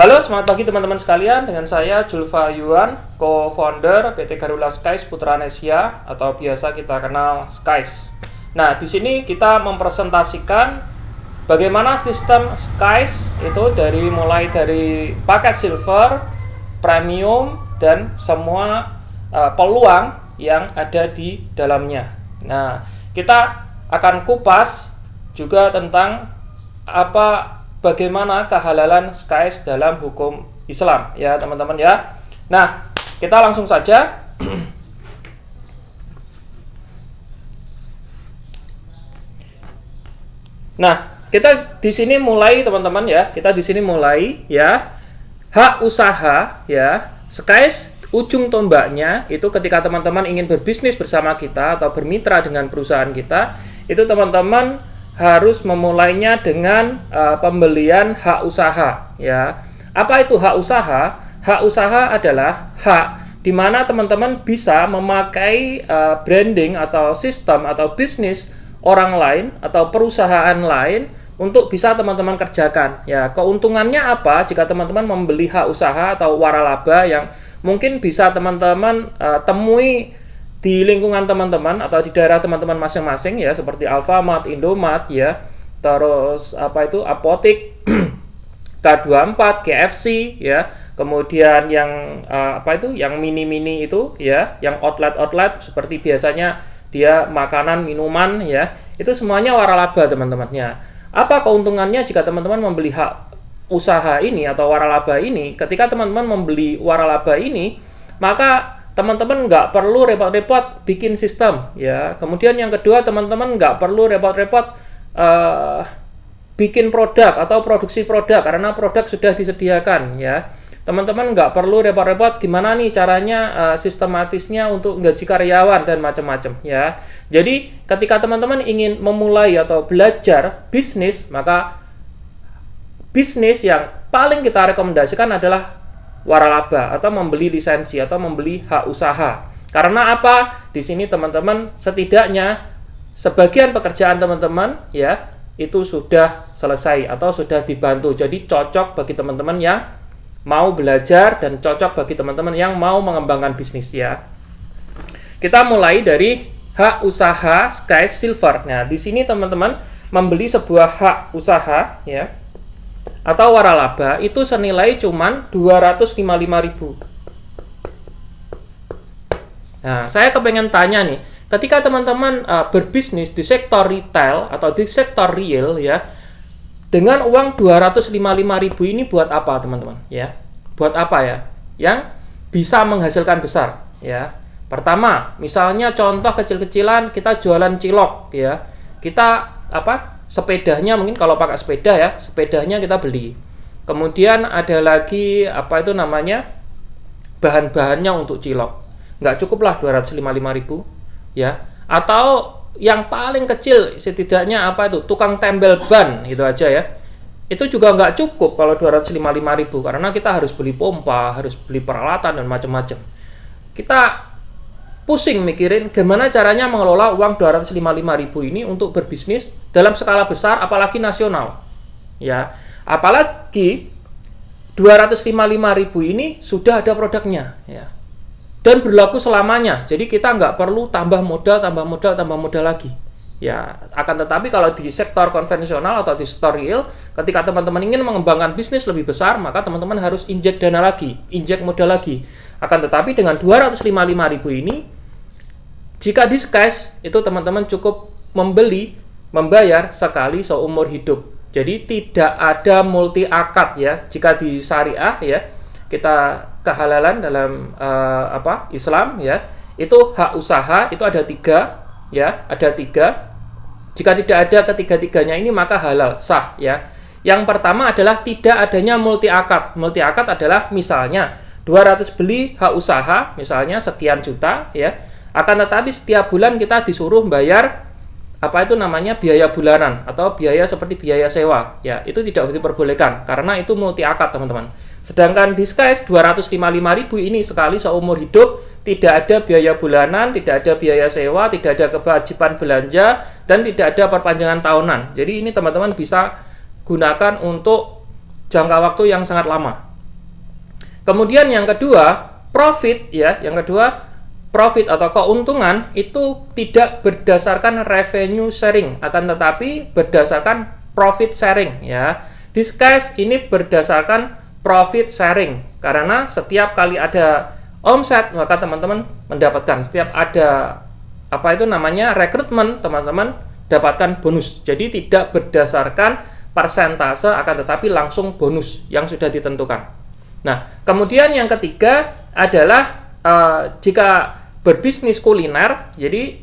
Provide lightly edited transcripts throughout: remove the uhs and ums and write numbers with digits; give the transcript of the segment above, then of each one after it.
Halo, selamat pagi teman-teman sekalian. Dengan saya Julfa Yuan, co-founder PT Garuda Skies Putra Nesia atau biasa kita kenal Skies. Nah, di sini kita mempresentasikan bagaimana sistem Skies itu mulai dari paket silver, premium dan semua peluang yang ada di dalamnya. Nah, kita akan kupas juga tentang bagaimana kehalalan Skies dalam hukum Islam ya teman-teman ya. Nah, kita langsung saja. Nah, kita di sini mulai teman-teman ya. Kita di sini mulai ya. Hak usaha ya. Skies ujung tombaknya itu ketika teman-teman ingin berbisnis bersama kita atau bermitra dengan perusahaan kita, itu teman-teman harus memulainya dengan pembelian hak usaha ya. Apa itu hak usaha? Hak usaha adalah hak di mana teman-teman bisa memakai branding atau sistem atau bisnis orang lain atau perusahaan lain untuk bisa teman-teman kerjakan ya. Keuntungannya apa jika teman-teman membeli hak usaha atau waralaba yang mungkin bisa teman-teman temui di lingkungan teman-teman atau di daerah teman-teman masing-masing ya, seperti Alfamart, Indomart ya, terus Apotik, K24, KFC ya, kemudian yang yang mini-mini itu ya, yang outlet seperti biasanya dia makanan, minuman ya, itu semuanya waralaba teman-teman ya. Apa keuntungannya jika teman-teman membeli hak usaha ini atau waralaba ini? Ketika teman-teman membeli waralaba ini, maka teman-teman nggak perlu repot-repot bikin sistem ya. Kemudian yang kedua, teman-teman nggak perlu repot-repot bikin produk atau produksi produk karena produk sudah disediakan ya. Teman-teman nggak perlu repot-repot gimana nih caranya sistematisnya untuk gaji karyawan dan macam-macam ya. Jadi ketika teman-teman ingin memulai atau belajar bisnis, maka bisnis yang paling kita rekomendasikan adalah waralaba atau membeli lisensi atau membeli hak usaha. Karena apa? Di sini teman-teman setidaknya sebagian pekerjaan teman-teman ya itu sudah selesai atau sudah dibantu. Jadi cocok bagi teman-teman yang mau belajar dan cocok bagi teman-teman yang mau mengembangkan bisnis ya. Kita mulai dari hak usaha Skies Silver. Nah, di sini teman-teman membeli sebuah hak usaha ya atau waralaba itu senilai cuman 255.000. Nah, saya kepengen tanya nih, ketika teman-teman berbisnis di sektor retail atau di sektor real ya, dengan uang 255.000 ini buat apa teman-teman ya? Buat apa ya? Yang bisa menghasilkan besar ya. Pertama, misalnya contoh kecil-kecilan kita jualan cilok ya. Kita sepedanya mungkin kalau pakai sepeda ya, sepedanya kita beli. Kemudian ada lagi bahan-bahannya untuk cilok. Nggak cukuplah 255.000 ya. Atau yang paling kecil setidaknya tukang tempel ban gitu aja ya. Itu juga nggak cukup kalau 255.000 karena kita harus beli pompa, harus beli peralatan dan macam-macam. Kita pusing mikirin gimana caranya mengelola uang 255.000 ini untuk berbisnis dalam skala besar apalagi nasional ya. Apalagi 255.000 ini sudah ada produknya ya dan berlaku selamanya, jadi kita nggak perlu tambah modal lagi ya. Akan tetapi kalau di sektor konvensional atau di sektor real, ketika teman-teman ingin mengembangkan bisnis lebih besar, maka teman-teman harus injek dana lagi, injek modal lagi. Akan tetapi dengan 255.000 ini, jika di Skies itu teman-teman cukup membayar sekali seumur hidup. Jadi tidak ada multi akad ya. Jika di syariah ya, kita kehalalan dalam Islam ya, itu hak usaha itu ada 3 ya, ada 3. Jika tidak ada ketiga-tiganya ini maka halal, sah ya. Yang pertama adalah tidak adanya multi akad. Multi akad adalah misalnya 200 beli hak usaha misalnya sekian juta ya. Akan tetapi setiap bulan kita disuruh bayar biaya bulanan atau biaya seperti biaya sewa ya. Itu tidak diperbolehkan karena itu multi akad teman-teman. Sedangkan di Skies 255.000 ini sekali seumur hidup, tidak ada biaya bulanan, tidak ada biaya sewa, tidak ada kewajiban belanja dan tidak ada perpanjangan tahunan. Jadi ini teman-teman bisa gunakan untuk jangka waktu yang sangat lama Kemudian yang kedua, profit ya, yang kedua profit atau keuntungan itu tidak berdasarkan revenue sharing, akan tetapi berdasarkan profit sharing ya. This case ini berdasarkan profit sharing karena setiap kali ada omset maka teman-teman mendapatkan, setiap ada apa itu namanya rekrutmen, teman-teman dapatkan bonus. Jadi tidak berdasarkan persentase akan tetapi langsung bonus yang sudah ditentukan. Nah, kemudian yang ketiga adalah jika berbisnis kuliner, jadi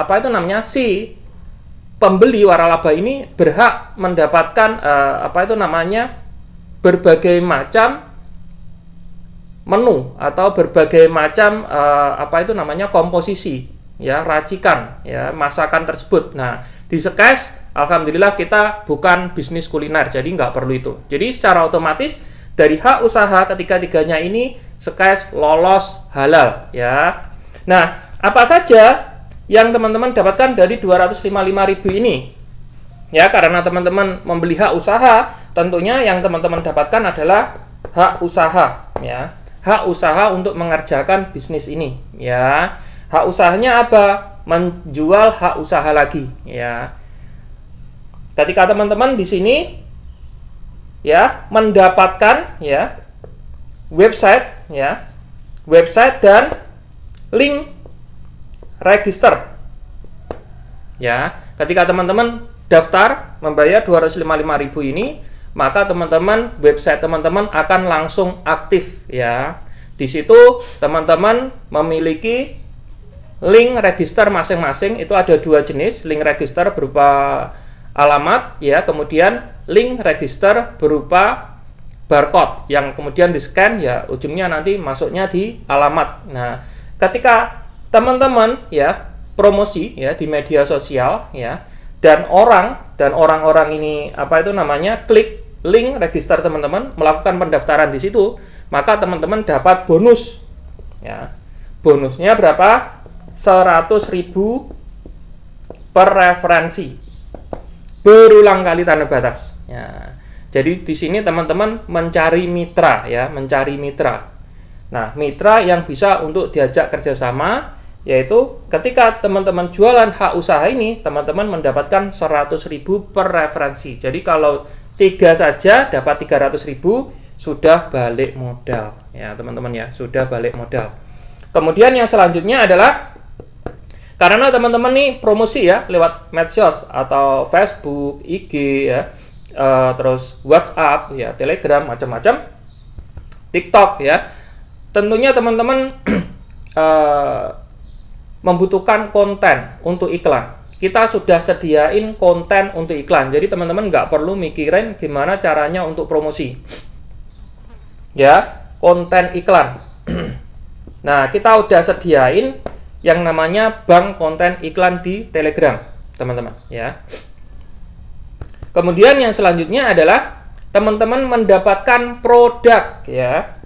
apa itu namanya, si pembeli waralaba ini berhak mendapatkan apa itu namanya, berbagai macam menu atau berbagai macam apa itu namanya, komposisi ya, racikan ya, masakan tersebut. Nah, di Sekes alhamdulillah kita bukan bisnis kuliner, jadi nggak perlu itu. Jadi secara otomatis dari hak usaha ketiga-tiganya ini Sekes lolos halal ya. Nah, apa saja yang teman-teman dapatkan dari 255.000 ini? Ya, karena teman-teman membeli hak usaha, tentunya yang teman-teman dapatkan adalah hak usaha ya. Hak usaha untuk mengerjakan bisnis ini ya. Hak usahanya apa? Menjual hak usaha lagi ya. Ketika teman-teman di sini ya mendapatkan ya website ya, website dan link register ya. Ketika teman-teman daftar membayar 255.000 ini, maka teman-teman website teman-teman akan langsung aktif ya. Di situ teman-teman memiliki link register masing-masing. Itu ada dua jenis, link register berupa alamat ya, kemudian link register berupa barcode yang kemudian di-scan ya, ujungnya nanti masuknya di alamat. Nah, ketika teman-teman ya promosi ya di media sosial ya, dan orang-orang ini apa itu namanya, klik link register teman-teman, melakukan pendaftaran di situ, maka teman-teman dapat bonus ya. Bonusnya berapa? 100.000 per referensi, berulang kali tanpa batas ya. Jadi di sini teman-teman mencari mitra ya, mencari mitra. Nah, mitra yang bisa untuk diajak kerjasama, yaitu ketika teman-teman jualan hak usaha ini, teman-teman mendapatkan 100.000 per referensi. Jadi kalau 3 saja dapat 300.000, sudah balik modal ya teman-teman ya, sudah balik modal. Kemudian yang selanjutnya adalah karena teman-teman nih promosi ya lewat medsos atau Facebook, IG ya, terus WhatsApp ya, Telegram, macam-macam, TikTok ya. Tentunya teman-teman membutuhkan konten untuk iklan. Kita sudah sediain konten untuk iklan. Jadi teman-teman nggak perlu mikirin gimana caranya untuk promosi. Ya, konten iklan. Nah, kita udah sediain yang namanya bank konten iklan di Telegram, teman-teman, ya. Kemudian yang selanjutnya adalah teman-teman mendapatkan produk, ya.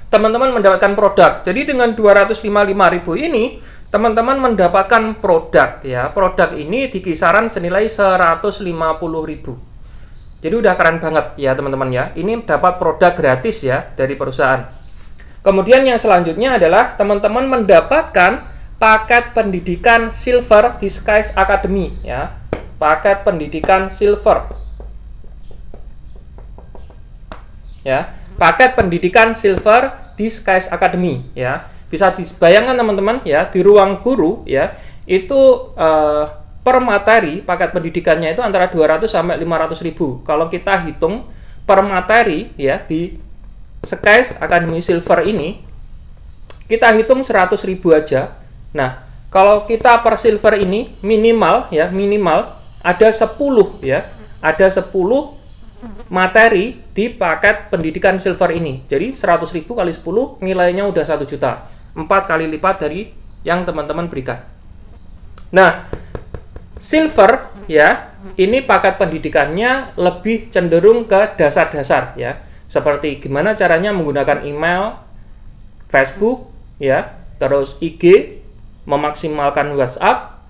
Teman-teman mendapatkan produk. Jadi dengan 255.000 ini, teman-teman mendapatkan produk ya. Produk ini di kisaran senilai 150.000. Jadi udah keren banget ya teman-teman ya. Ini dapat produk gratis ya dari perusahaan. Kemudian yang selanjutnya adalah teman-teman mendapatkan paket pendidikan Silver di Sekes Academy ya. Paket pendidikan Silver. Ya, paket pendidikan Silver di Sekes Academy ya. Bisa dibayangkan teman-teman ya, di ruang guru ya, itu per materi paket pendidikannya itu antara 200 sampai 500.000. Kalau kita hitung per materi ya di Sekes Academy Silver ini, kita hitung 100.000 aja. Nah, kalau kita per silver ini minimal ya, minimal ada 10 ya. Ada 10 materi di paket pendidikan Silver ini. Jadi 100.000 kali 10 nilainya udah 1 juta. 4 kali lipat dari yang teman-teman berikan. Nah, Silver ya, ini paket pendidikannya lebih cenderung ke dasar-dasar ya. Seperti gimana caranya menggunakan email, Facebook ya, terus IG, memaksimalkan WhatsApp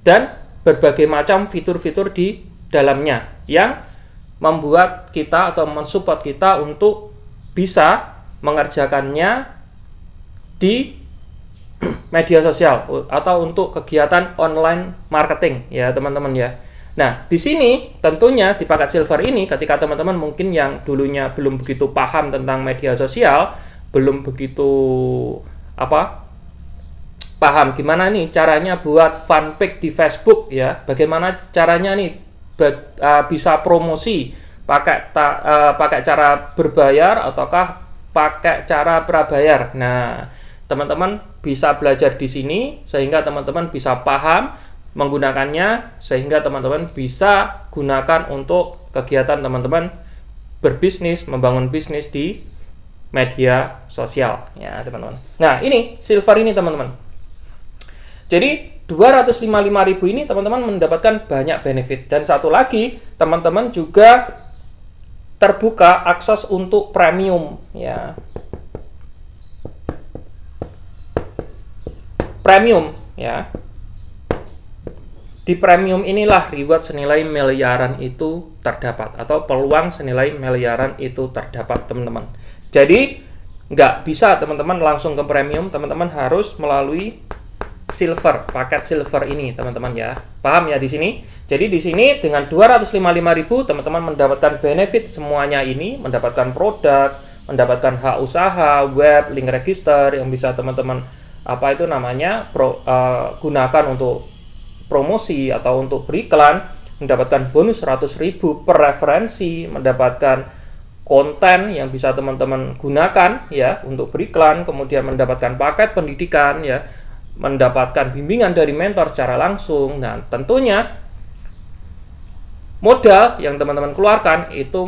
dan berbagai macam fitur-fitur di dalamnya yang membuat kita atau mensupport kita untuk bisa mengerjakannya di media sosial atau untuk kegiatan online marketing ya teman-teman ya. Nah, di sini tentunya di paket silver ini ketika teman-teman mungkin yang dulunya belum begitu paham tentang media sosial, belum begitu paham gimana nih caranya buat fanpage di Facebook ya, bagaimana caranya nih bisa promosi pakai cara berbayar ataukah pakai cara prabayar. Nah, teman-teman bisa belajar di sini sehingga teman-teman bisa paham menggunakannya, sehingga teman-teman bisa gunakan untuk kegiatan teman-teman berbisnis, membangun bisnis di media sosial ya teman-teman. Nah, ini silver ini teman-teman. Jadi 255.000 ini teman-teman mendapatkan banyak benefit, dan satu lagi teman-teman juga terbuka akses untuk premium ya. Premium ya. Di premium inilah reward senilai miliaran itu terdapat, atau peluang senilai miliaran itu terdapat teman-teman. Jadi nggak bisa teman-teman langsung ke premium, teman-teman harus melalui silver, paket silver ini teman-teman ya. Paham ya di sini? Jadi di sini dengan 255.000 teman-teman mendapatkan benefit semuanya ini, mendapatkan produk, mendapatkan hak usaha, web, link register yang bisa teman-teman gunakan untuk promosi atau untuk beriklan, mendapatkan bonus 100.000 per referensi, mendapatkan konten yang bisa teman-teman gunakan ya untuk beriklan, kemudian mendapatkan paket pendidikan ya, mendapatkan bimbingan dari mentor secara langsung. Nah, tentunya modal yang teman-teman keluarkan itu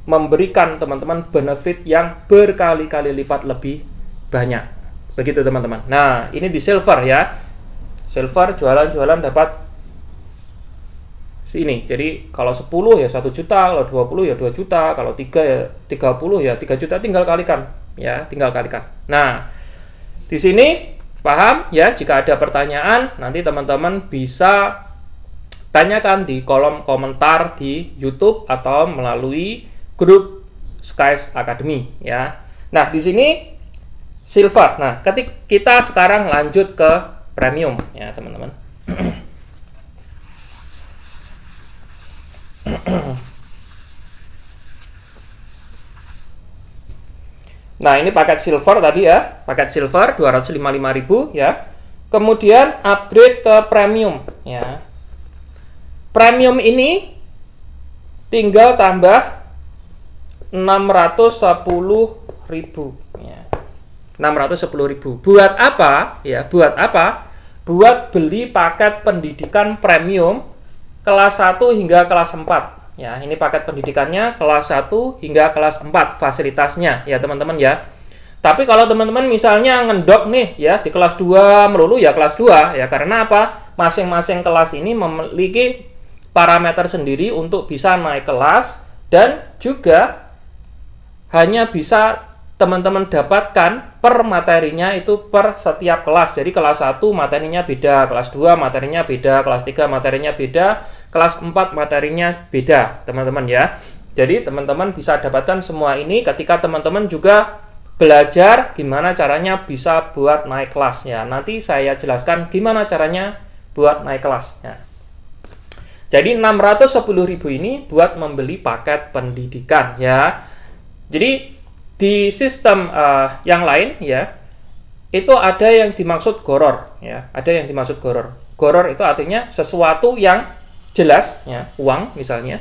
memberikan teman-teman benefit yang berkali-kali lipat lebih banyak. Begitu teman-teman. Nah, ini di silver ya. Silver jualan-jualan dapat sini. Jadi kalau 10 ya 1 juta, kalau 20 ya 2 juta, kalau 3 ya 30 ya 3 juta, tinggal kalikan ya, tinggal kalikan. Nah, di sini paham ya? Jika ada pertanyaan nanti teman-teman bisa tanyakan di kolom komentar di YouTube atau melalui grup Skies Academy ya. Nah, di sini silver. Nah, ketika kita sekarang lanjut ke premium ya, teman-teman. Nah, ini paket silver tadi ya. Paket silver 255.000 ya. Kemudian upgrade ke premium ya. Premium ini tinggal tambah 610.000 ya. 610.000. Buat apa? Ya, buat apa? Buat beli paket pendidikan premium kelas 1 hingga kelas 4. Ya, ini paket pendidikannya kelas 1 hingga kelas 4 fasilitasnya ya, teman-teman ya. Tapi kalau teman-teman misalnya ngendok nih ya di kelas 2 melulu ya kelas 2 ya, karena apa? Masing-masing kelas ini memiliki parameter sendiri untuk bisa naik kelas, dan juga hanya bisa teman-teman dapatkan per materinya itu per setiap kelas. Jadi kelas 1 materinya beda, kelas 2 materinya beda, kelas 3 materinya beda, kelas 4 materinya beda, teman-teman ya. Jadi teman-teman bisa dapatkan semua ini ketika teman-teman juga belajar gimana caranya bisa buat naik kelas ya. Nanti saya jelaskan gimana caranya buat naik kelas ya. Jadi 610.000 ini buat membeli paket pendidikan ya. Jadi di sistem yang lain ya, itu ada yang dimaksud goror ya, ada yang dimaksud goror. Goror itu artinya sesuatu yang jelas ya, uang misalnya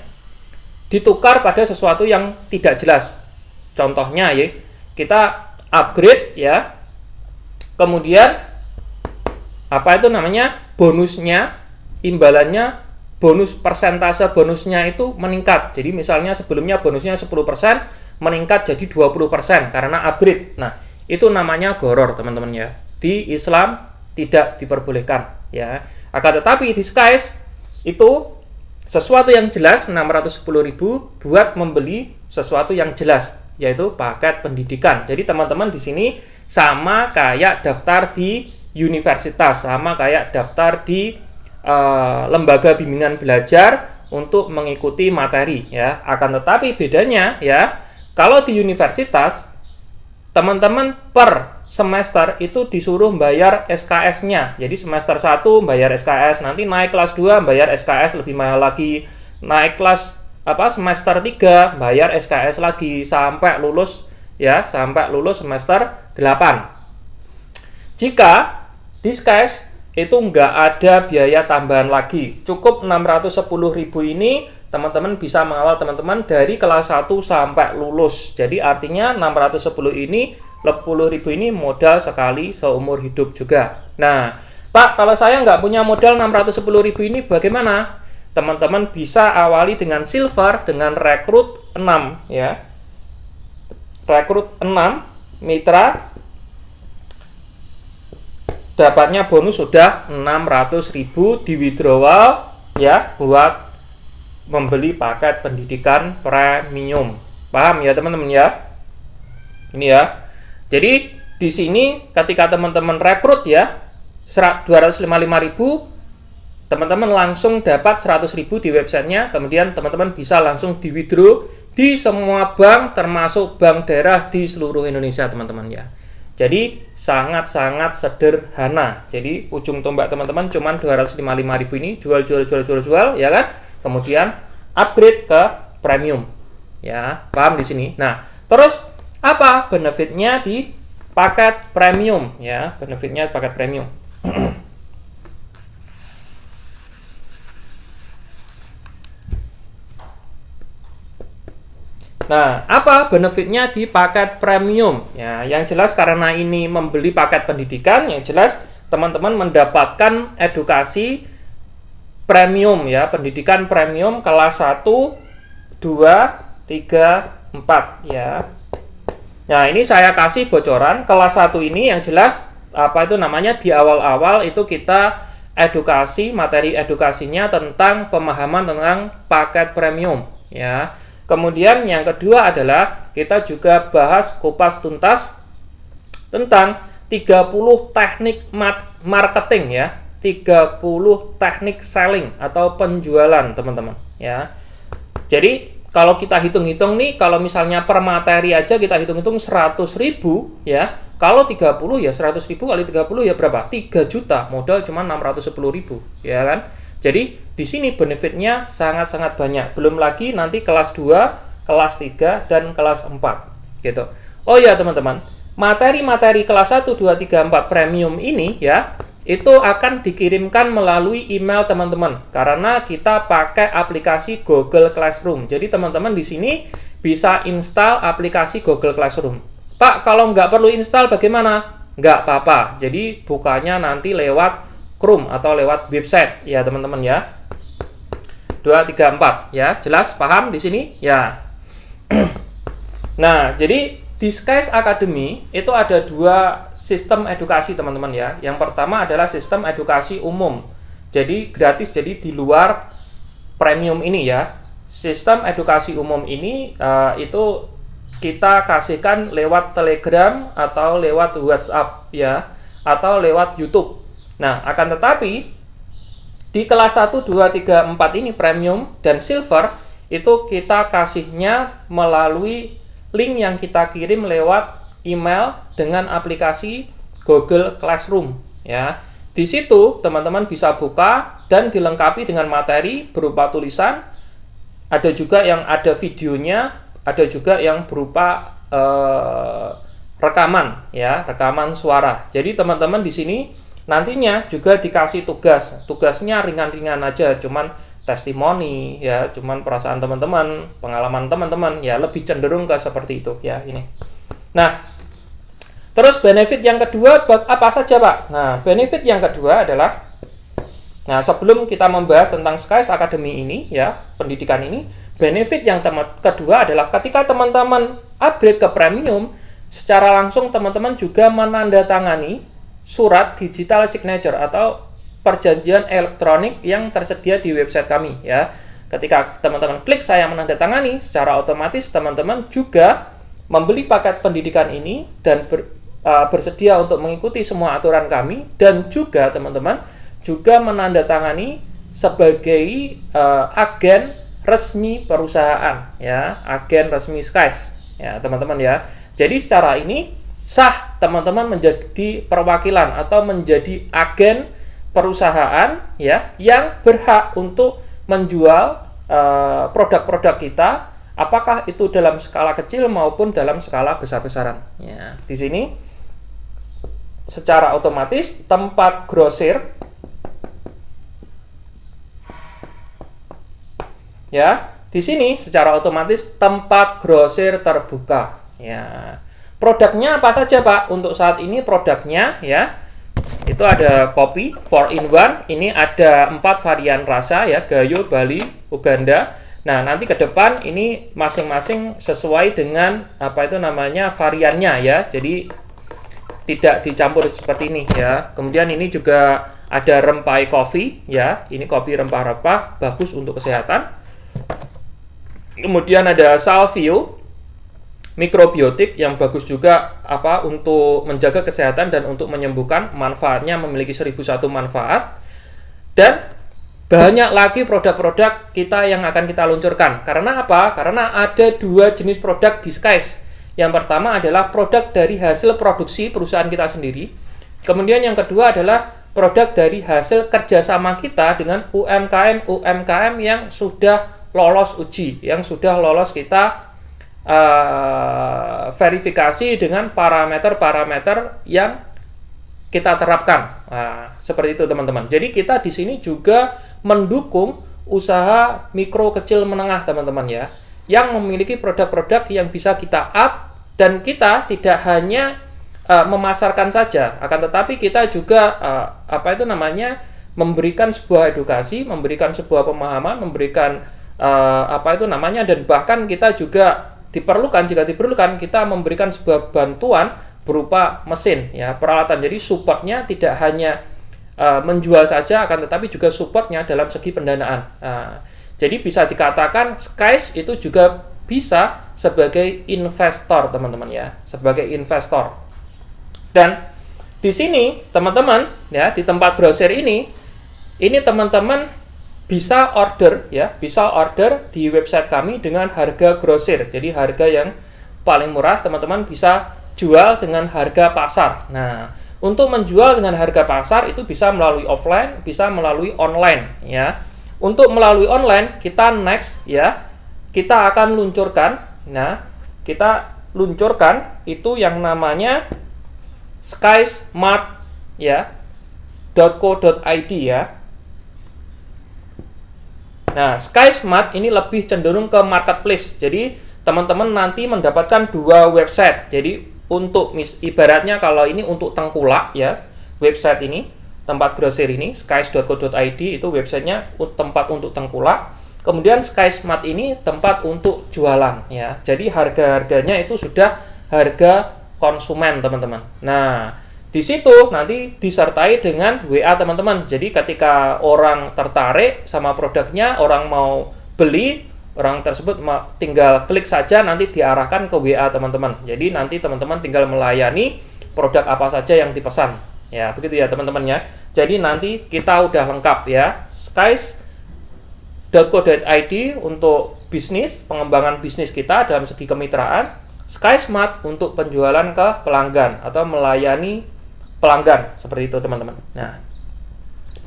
ditukar pada sesuatu yang tidak jelas. Contohnya ya, kita upgrade ya, kemudian apa itu namanya, bonusnya, imbalannya, bonus persentase bonusnya itu meningkat. Jadi misalnya sebelumnya bonusnya 10%, meningkat jadi 20% karena upgrade. Nah, itu namanya goror, teman-teman ya. Di Islam tidak diperbolehkan ya. Akan tetapi di Skies itu sesuatu yang jelas, 610.000 buat membeli sesuatu yang jelas, yaitu paket pendidikan. Jadi teman-teman di sini sama kayak daftar di universitas, sama kayak daftar di lembaga bimbingan belajar untuk mengikuti materi ya. Akan tetapi bedanya ya, kalau di universitas teman-teman per semester itu disuruh bayar SKS-nya. Jadi semester 1 bayar SKS, nanti naik kelas 2 bayar SKS lebih mahal lagi. Naik kelas semester 3 bayar SKS lagi sampai lulus ya, sampai lulus semester 8. Jika di SKS itu nggak ada biaya tambahan lagi, cukup 610.000 ini teman-teman bisa mengawal teman-teman dari kelas 1 sampai lulus. Jadi artinya 610 ini 10.000 ini modal sekali seumur hidup juga. Nah, Pak, kalau saya nggak punya modal 610.000 ini bagaimana? Teman-teman bisa awali dengan silver dengan rekrut 6 ya. Rekrut 6 mitra dapatnya bonus sudah 600.000 di withdrawal ya buat membeli paket pendidikan premium. Paham ya teman-teman ya? Ini ya. Jadi di sini ketika teman-teman rekrut ya 255.000, teman-teman langsung dapat 100.000 di websitenya, kemudian teman-teman bisa langsung di withdraw di semua bank termasuk bank daerah di seluruh Indonesia teman-teman ya. Jadi sangat-sangat sederhana. Jadi ujung tombak teman-teman cuman 255.000 ini jual ya kan? Kemudian upgrade ke premium. Ya, paham di sini. Nah, terus apa benefitnya di paket premium ya? Benefitnya paket premium. Nah, apa benefitnya di paket premium? Ya, yang jelas karena ini membeli paket pendidikan, yang jelas teman-teman mendapatkan edukasi premium ya, pendidikan premium kelas 1, 2, 3, 4 ya. Nah, ini saya kasih bocoran kelas 1 ini yang jelas apa itu namanya di awal-awal itu kita edukasi, materi edukasinya tentang pemahaman tentang paket premium ya. Kemudian yang kedua adalah kita juga bahas kupas tuntas tentang 30 teknik marketing ya, 30 teknik selling atau penjualan teman-teman ya. Jadi kalau kita hitung-hitung nih, kalau misalnya per materi aja kita hitung-hitung 100.000 ya, kalau 30 ya 100.000 kali 30 ya berapa? 3 juta, modal cuma 610.000 ya kan. Jadi di sini benefitnya sangat-sangat banyak. Belum lagi nanti kelas 2, kelas 3 dan kelas 4 gitu. Oh ya teman-teman, materi-materi kelas 1, 2, 3, 4 premium ini ya, itu akan dikirimkan melalui email teman-teman karena kita pakai aplikasi Google Classroom. Jadi teman-teman di sini bisa install aplikasi Google Classroom. Pak, kalau nggak perlu install bagaimana? Nggak apa-apa. Jadi bukanya nanti lewat Chrome atau lewat website ya teman-teman ya. 2, 3, 4 ya. Jelas? Paham di sini? Ya. Nah, jadi di Skies Academy itu ada 2 sistem edukasi teman-teman ya. Yang pertama adalah sistem edukasi umum. Jadi gratis, jadi di luar premium ini ya. Sistem edukasi umum ini itu kita kasihkan lewat Telegram atau lewat WhatsApp ya, atau lewat YouTube. Nah, akan tetapi di kelas 1, 2, 3, 4 ini premium dan silver itu kita kasihnya melalui link yang kita kirim lewat email dengan aplikasi Google Classroom ya. Di situ teman-teman bisa buka dan dilengkapi dengan materi berupa tulisan, ada juga yang ada videonya, ada juga yang berupa rekaman ya, rekaman suara. Jadi teman-teman di sini nantinya juga dikasih tugas. Tugasnya ringan-ringan aja, cuman testimoni ya, cuman perasaan teman-teman, pengalaman teman-teman ya, lebih cenderung ke seperti itu ya ini. Nah, terus benefit yang kedua apa saja, Pak? Nah, benefit yang kedua adalah, nah sebelum kita membahas tentang Skies Academy ini ya, pendidikan ini, benefit yang kedua adalah ketika teman-teman upgrade ke premium, secara langsung teman-teman juga menandatangani surat digital signature atau perjanjian elektronik yang tersedia di website kami ya. Ketika teman-teman klik saya menandatangani, secara otomatis teman-teman juga membeli paket pendidikan ini dan bersedia untuk mengikuti semua aturan kami, dan juga teman-teman juga menandatangani sebagai agen resmi perusahaan, ya, agen resmi Skies, ya teman-teman ya. Jadi secara ini sah teman-teman menjadi perwakilan atau menjadi agen perusahaan, ya, yang berhak untuk menjual produk-produk kita, apakah itu dalam skala kecil maupun dalam skala besar-besaran. Ya, di sini secara otomatis tempat grosir, ya, di sini secara otomatis tempat grosir terbuka. Ya, produknya apa saja Pak? Untuk saat ini produknya, ya, itu ada kopi 4-in-1. Ini ada 4 varian rasa, ya, Gayo, Bali, Uganda. Nah, nanti ke depan ini masing-masing sesuai dengan apa itu namanya variannya, ya. Jadi tidak dicampur seperti ini, ya. Kemudian ini juga ada rempai kopi, ya. Ini kopi rempah-rempah, bagus untuk kesehatan. Kemudian ada salvio, mikrobiotik yang bagus juga apa untuk menjaga kesehatan dan untuk menyembuhkan. Manfaatnya memiliki 1001 manfaat. Dan banyak lagi produk-produk kita yang akan kita luncurkan. Karena apa? Karena ada 2 jenis produk di Skies. Yang pertama adalah produk dari hasil produksi perusahaan kita sendiri. Kemudian yang kedua adalah produk dari hasil kerjasama kita dengan UMKM yang sudah lolos uji, yang sudah lolos kita verifikasi dengan parameter-parameter yang kita terapkan. Nah, seperti itu teman-teman. Jadi kita di sini juga mendukung usaha mikro, kecil, menengah teman-teman ya, yang memiliki produk-produk yang bisa kita up, dan kita tidak hanya memasarkan saja, akan tetapi kita juga apa itu namanya memberikan sebuah edukasi, memberikan sebuah pemahaman, memberikan apa itu namanya, dan bahkan kita juga diperlukan, jika diperlukan, kita memberikan sebuah bantuan berupa mesin, ya, peralatan. Jadi supportnya tidak hanya menjual saja, akan tetapi juga supportnya dalam segi pendanaan. Jadi bisa dikatakan Skies itu juga bisa sebagai investor teman-teman ya, sebagai investor. Dan di sini teman-teman ya, di tempat grosir ini teman-teman bisa order ya, bisa order di website kami dengan harga grosir. Jadi harga yang paling murah teman-teman bisa jual dengan harga pasar. Nah, untuk menjual dengan harga pasar itu bisa melalui offline, bisa melalui online ya. Untuk melalui online kita next ya, kita akan luncurkan. Nah, kita luncurkan itu yang namanya skysmart ya .co.id ya. Nah, Skysmart ini lebih cenderung ke marketplace. Jadi, teman-teman nanti mendapatkan 2 website. Jadi, untuk ibaratnya kalau ini untuk tengkulak ya, website ini, tempat grosir ini, skys.co.id itu websitenya tempat untuk tengkulak. Kemudian Skysmart ini tempat untuk jualan ya. Jadi, harga-harganya itu sudah harga konsumen, teman-teman. Nah, di situ nanti disertai dengan WA teman-teman. Jadi ketika orang tertarik sama produknya, orang mau beli, orang tersebut tinggal klik saja, nanti diarahkan ke WA teman-teman. Jadi nanti teman-teman tinggal melayani produk apa saja yang dipesan. Ya, begitu ya teman-teman ya. Jadi nanti kita udah lengkap ya. Skys.co.id untuk bisnis, pengembangan bisnis kita dalam segi kemitraan. Skysmart untuk penjualan ke pelanggan atau melayani pelanggan, seperti itu teman-teman. Nah,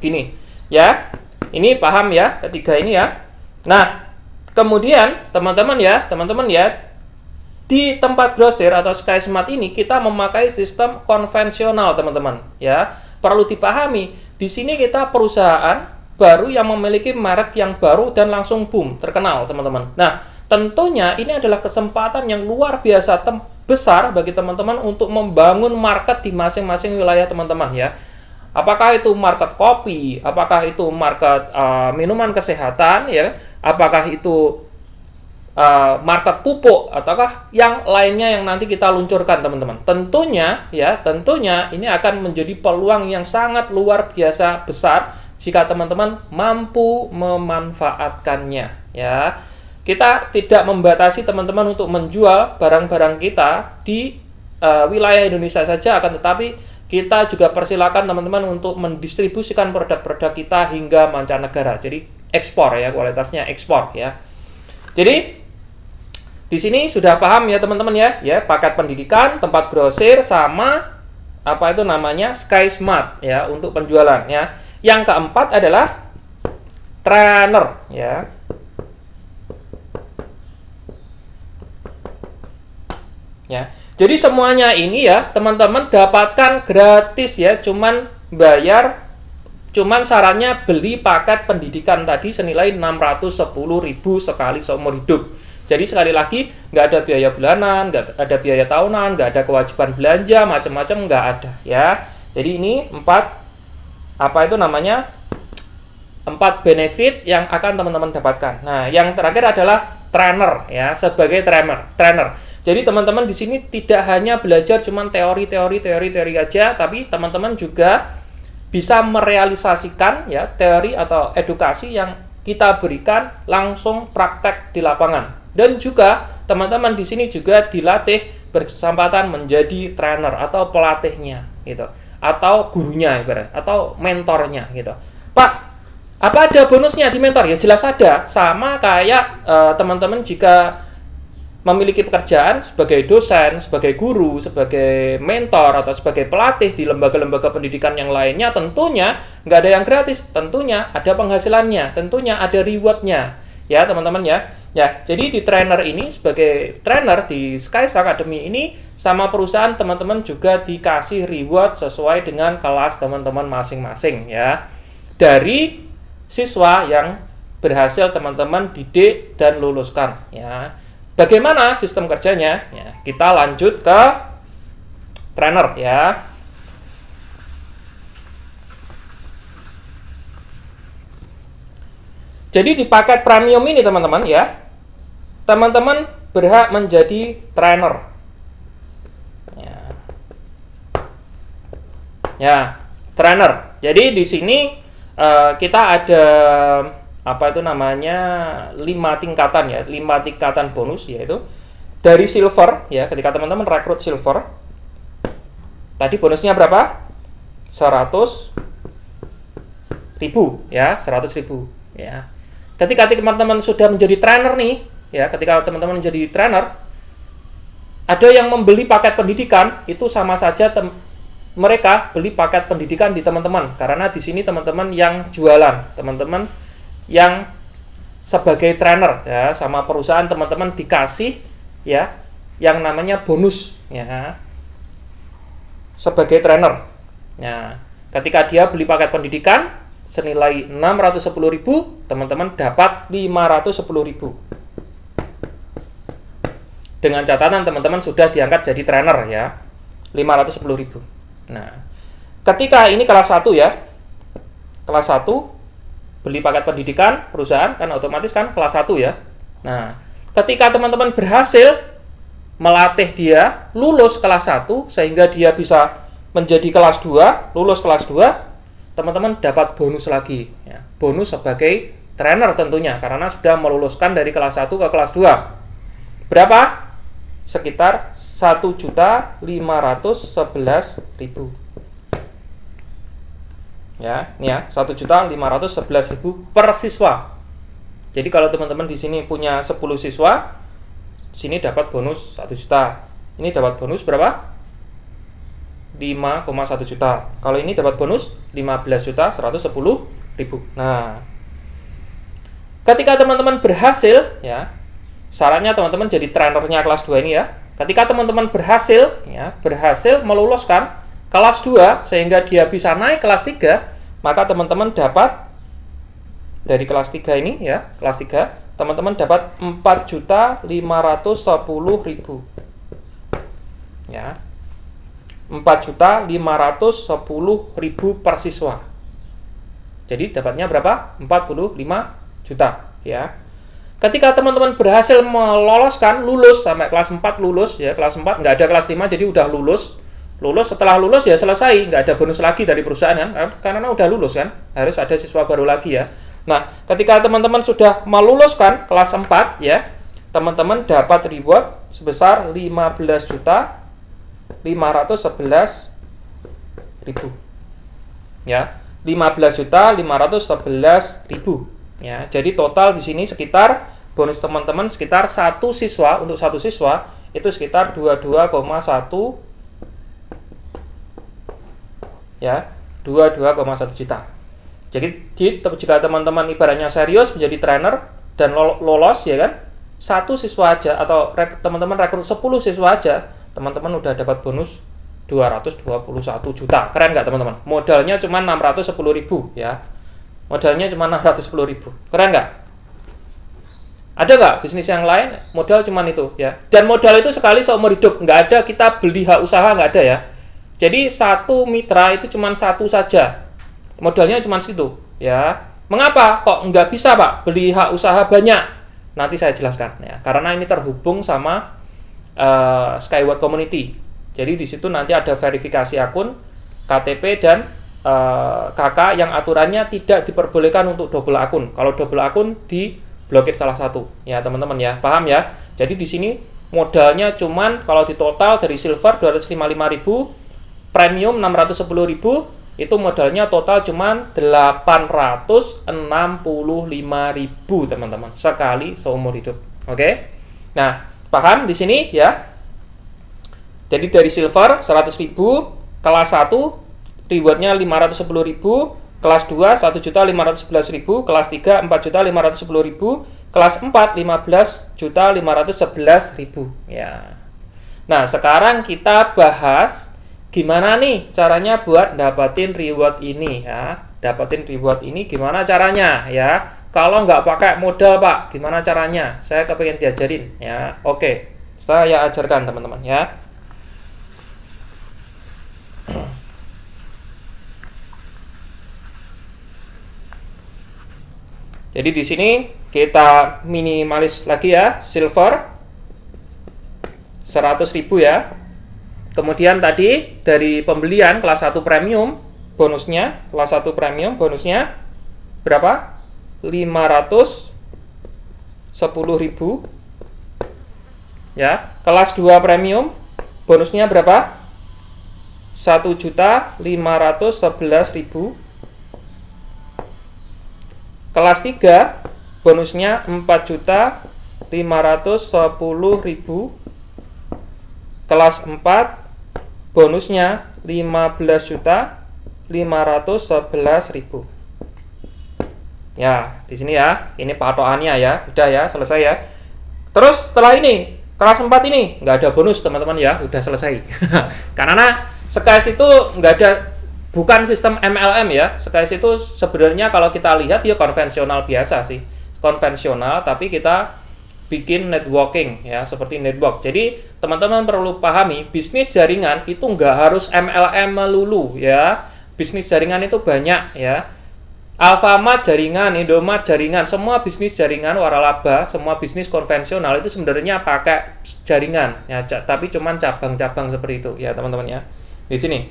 gini ya, ini paham ya ketiga ini ya. Nah, kemudian teman-teman ya, di tempat grosir atau Skysmart ini kita memakai sistem konvensional teman-teman ya. Perlu dipahami, di sini kita perusahaan baru yang memiliki merek yang baru dan langsung boom, terkenal teman-teman. Nah, tentunya ini adalah kesempatan yang luar biasa besar bagi teman-teman untuk membangun market di masing-masing wilayah teman-teman ya. Apakah itu market kopi, apakah itu market minuman kesehatan ya, apakah itu market pupuk, ataukah yang lainnya yang nanti kita luncurkan teman-teman. Tentunya ini akan menjadi peluang yang sangat luar biasa besar jika teman-teman mampu memanfaatkannya ya. Kita tidak membatasi teman-teman untuk menjual barang-barang kita di wilayah Indonesia saja, akan tetapi kita juga persilakan teman-teman untuk mendistribusikan produk-produk kita hingga mancanegara. Jadi ekspor ya, kualitasnya ekspor ya. Jadi di sini sudah paham ya teman-teman ya, paket pendidikan, tempat grosir, sama apa itu namanya Sky Smart ya untuk penjualan ya. Yang keempat adalah trainer ya. Ya. Jadi semuanya ini ya teman-teman dapatkan gratis ya, cuman bayar, cuman sarannya beli paket pendidikan tadi senilai 610.000 sekali seumur hidup. Jadi sekali lagi nggak ada biaya bulanan, nggak ada biaya tahunan, nggak ada kewajiban belanja macam-macam, nggak ada ya. Jadi ini 4 benefit yang akan teman-teman dapatkan. Nah, yang terakhir adalah trainer ya, sebagai trainer. Jadi teman-teman di sini tidak hanya belajar cuman teori aja, tapi teman-teman juga bisa merealisasikan ya teori atau edukasi yang kita berikan langsung praktek di lapangan. Dan juga teman-teman di sini juga dilatih berkesempatan menjadi trainer atau pelatihnya gitu, atau gurunya ibarat, atau mentornya gitu. Pak, apa ada bonusnya di mentor? Ya jelas ada. Sama kayak teman-teman jika memiliki pekerjaan sebagai dosen, sebagai guru, sebagai mentor, atau sebagai pelatih di lembaga-lembaga pendidikan yang lainnya, tentunya nggak ada yang gratis, tentunya ada penghasilannya, tentunya ada rewardnya, ya teman-teman ya. Ya, jadi di trainer ini, sebagai trainer di Sky's Academy ini, sama perusahaan teman-teman juga dikasih reward sesuai dengan kelas teman-teman masing-masing ya, dari siswa yang berhasil teman-teman didik dan luluskan ya. Bagaimana sistem kerjanya? Ya, kita lanjut ke trainer ya. Jadi di paket premium ini teman-teman ya, teman-teman berhak menjadi trainer. Ya, trainer. Jadi di sini kita ada apa itu namanya 5 tingkatan ya, 5 tingkatan bonus, yaitu dari silver ya, ketika teman-teman rekrut silver tadi bonusnya berapa? 100.000 ya, 100.000 ya. Ketika teman-teman sudah menjadi trainer nih ya, ketika teman-teman menjadi trainer, ada yang membeli paket pendidikan, itu sama saja mereka beli paket pendidikan di teman-teman, karena di sini teman-teman yang jualan, teman-teman yang sebagai trainer ya, sama perusahaan teman-teman dikasih ya yang namanya bonus ya sebagai trainer. Nah, ketika dia beli paket pendidikan senilai 610.000, teman-teman dapat 510.000. Dengan catatan teman-teman sudah diangkat jadi trainer ya, 510.000. Nah, ketika ini kelas 1 ya, kelas 1 beli paket pendidikan perusahaan kan otomatis kan kelas 1 ya. Nah, ketika teman-teman berhasil melatih dia lulus kelas 1 sehingga dia bisa menjadi kelas 2, lulus kelas 2, teman-teman dapat bonus lagi ya. Bonus sebagai trainer tentunya, karena sudah meluluskan dari kelas 1 ke kelas 2. Berapa? Sekitar 1.511.000. Ya, ini ya, 1.511.000 per siswa. Jadi kalau teman-teman di sini punya 10 siswa, di sini dapat bonus 1 juta. Ini dapat bonus berapa? 5,1 juta. Kalau ini dapat bonus 15.110.000. Nah, ketika teman-teman berhasil ya, syaratnya teman-teman jadi trainernya kelas 2 ini ya. Ketika teman-teman berhasil meluluskan kelas 2 sehingga dia bisa naik kelas 3, maka teman-teman dapat dari kelas 3 ini ya, kelas 3 teman-teman dapat 4.510.000 ya, 4.510.000 per siswa. Jadi dapatnya berapa? 45 juta ya. Ketika teman-teman berhasil lulus sampai kelas 4 lulus ya, kelas 4 nggak ada kelas 5, jadi udah lulus, setelah lulus ya selesai, nggak ada bonus lagi dari perusahaan kan, karena udah lulus kan, harus ada siswa baru lagi ya. Nah, ketika teman-teman sudah meluluskan kelas 4 ya, teman-teman dapat reward sebesar 15.511.000 Ya, 15.511.000. Ya, jadi total di sini sekitar bonus teman-teman sekitar satu siswa itu sekitar 22,1 ya, 22,1 juta. Jadi jika teman-teman ibaratnya serius menjadi trainer dan lolos ya kan, satu siswa aja atau teman-teman rekrut 10 siswa aja, teman-teman udah dapat bonus 221 juta. Keren nggak teman-teman? Modalnya cuma 610.000 ya. Modalnya cuma 610.000. Keren nggak? Ada nggak bisnis yang lain modal cuma itu ya? Dan modal itu sekali seumur hidup. Nggak ada kita beli hak usaha, nggak ada ya. Jadi satu mitra itu cuma satu saja. Modalnya cuma situ ya. Mengapa kok nggak bisa Pak beli hak usaha banyak? Nanti saya jelaskan ya. Karena ini terhubung sama Skyward Community. Jadi di situ nanti ada verifikasi akun, KTP dan KK yang aturannya tidak diperbolehkan untuk double akun. Kalau double akun diblokir salah satu. Ya teman-teman ya, paham ya? Jadi di sini modalnya cuman kalau di total dari silver 255.000, premium 610.000, itu modalnya total cuman 865.000 teman-teman sekali seumur hidup. Oke? Nah, paham di sini ya? Jadi dari silver 100.000, kelas 1 rewardnya 510.000, kelas 2 1.511.000, kelas 3 4.510.000, kelas 4 15.511.000 ya. Nah, sekarang kita bahas gimana nih caranya buat dapatin reward ini ya. Dapatin reward ini gimana caranya ya. Kalau nggak pakai modal Pak, gimana caranya? Saya kepengen diajarin ya. Oke, saya ajarkan teman-teman ya. Jadi di sini kita minimalis lagi ya, silver 100.000 ya. Kemudian tadi dari pembelian kelas 1 premium bonusnya, kelas 1 premium bonusnya berapa? 510.000 ya. Kelas 2 premium bonusnya berapa? 1.511.000. Kelas 3 bonusnya 4.510.000. Kelas 4 bonusnya 15.511.000. Ya, di sini ya. Ini patokannya ya. Udah ya, selesai ya. Terus setelah ini, kelas 4 ini nggak ada bonus teman-teman ya. Udah selesai. Karena Skyse itu nggak ada, bukan sistem MLM ya. Skyse itu sebenarnya kalau kita lihat dia konvensional biasa sih. Konvensional, tapi kita bikin networking ya, seperti network. Jadi teman-teman perlu pahami, bisnis jaringan itu nggak harus MLM melulu ya. Bisnis jaringan itu banyak ya. Alfamart jaringan, Indomart jaringan, semua bisnis jaringan, waralaba, semua bisnis konvensional itu sebenarnya pakai jaringan ya, tapi cuman cabang-cabang seperti itu ya teman-teman ya. Di sini.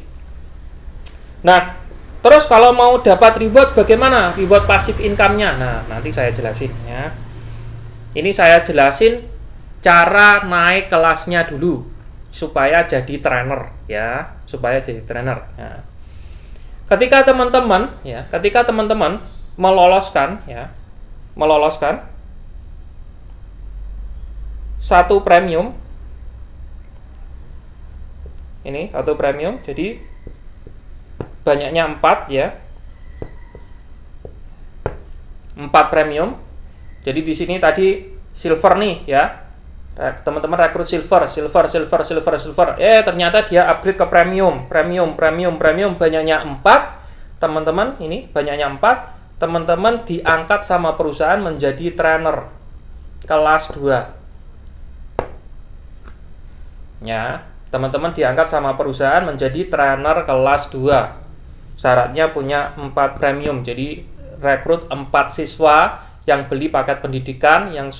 Nah, terus kalau mau dapat reward bagaimana? Reward pasif income-nya. Nah, nanti saya jelasin ya. Ini saya jelasin cara naik kelasnya dulu supaya jadi trainer ya, supaya jadi trainer. Ya. Ketika teman-teman meloloskan satu premium, ini satu premium, jadi banyaknya 4 ya, 4 premium. Jadi di sini tadi silver nih ya, teman-teman rekrut silver. Ternyata dia upgrade ke premium, banyaknya 4. Teman-teman ini banyaknya 4. Teman-teman diangkat sama perusahaan menjadi trainer kelas 2. Ya, teman-teman diangkat sama perusahaan menjadi trainer kelas 2. Syaratnya punya 4 premium. Jadi rekrut 4 siswa yang beli paket pendidikan yang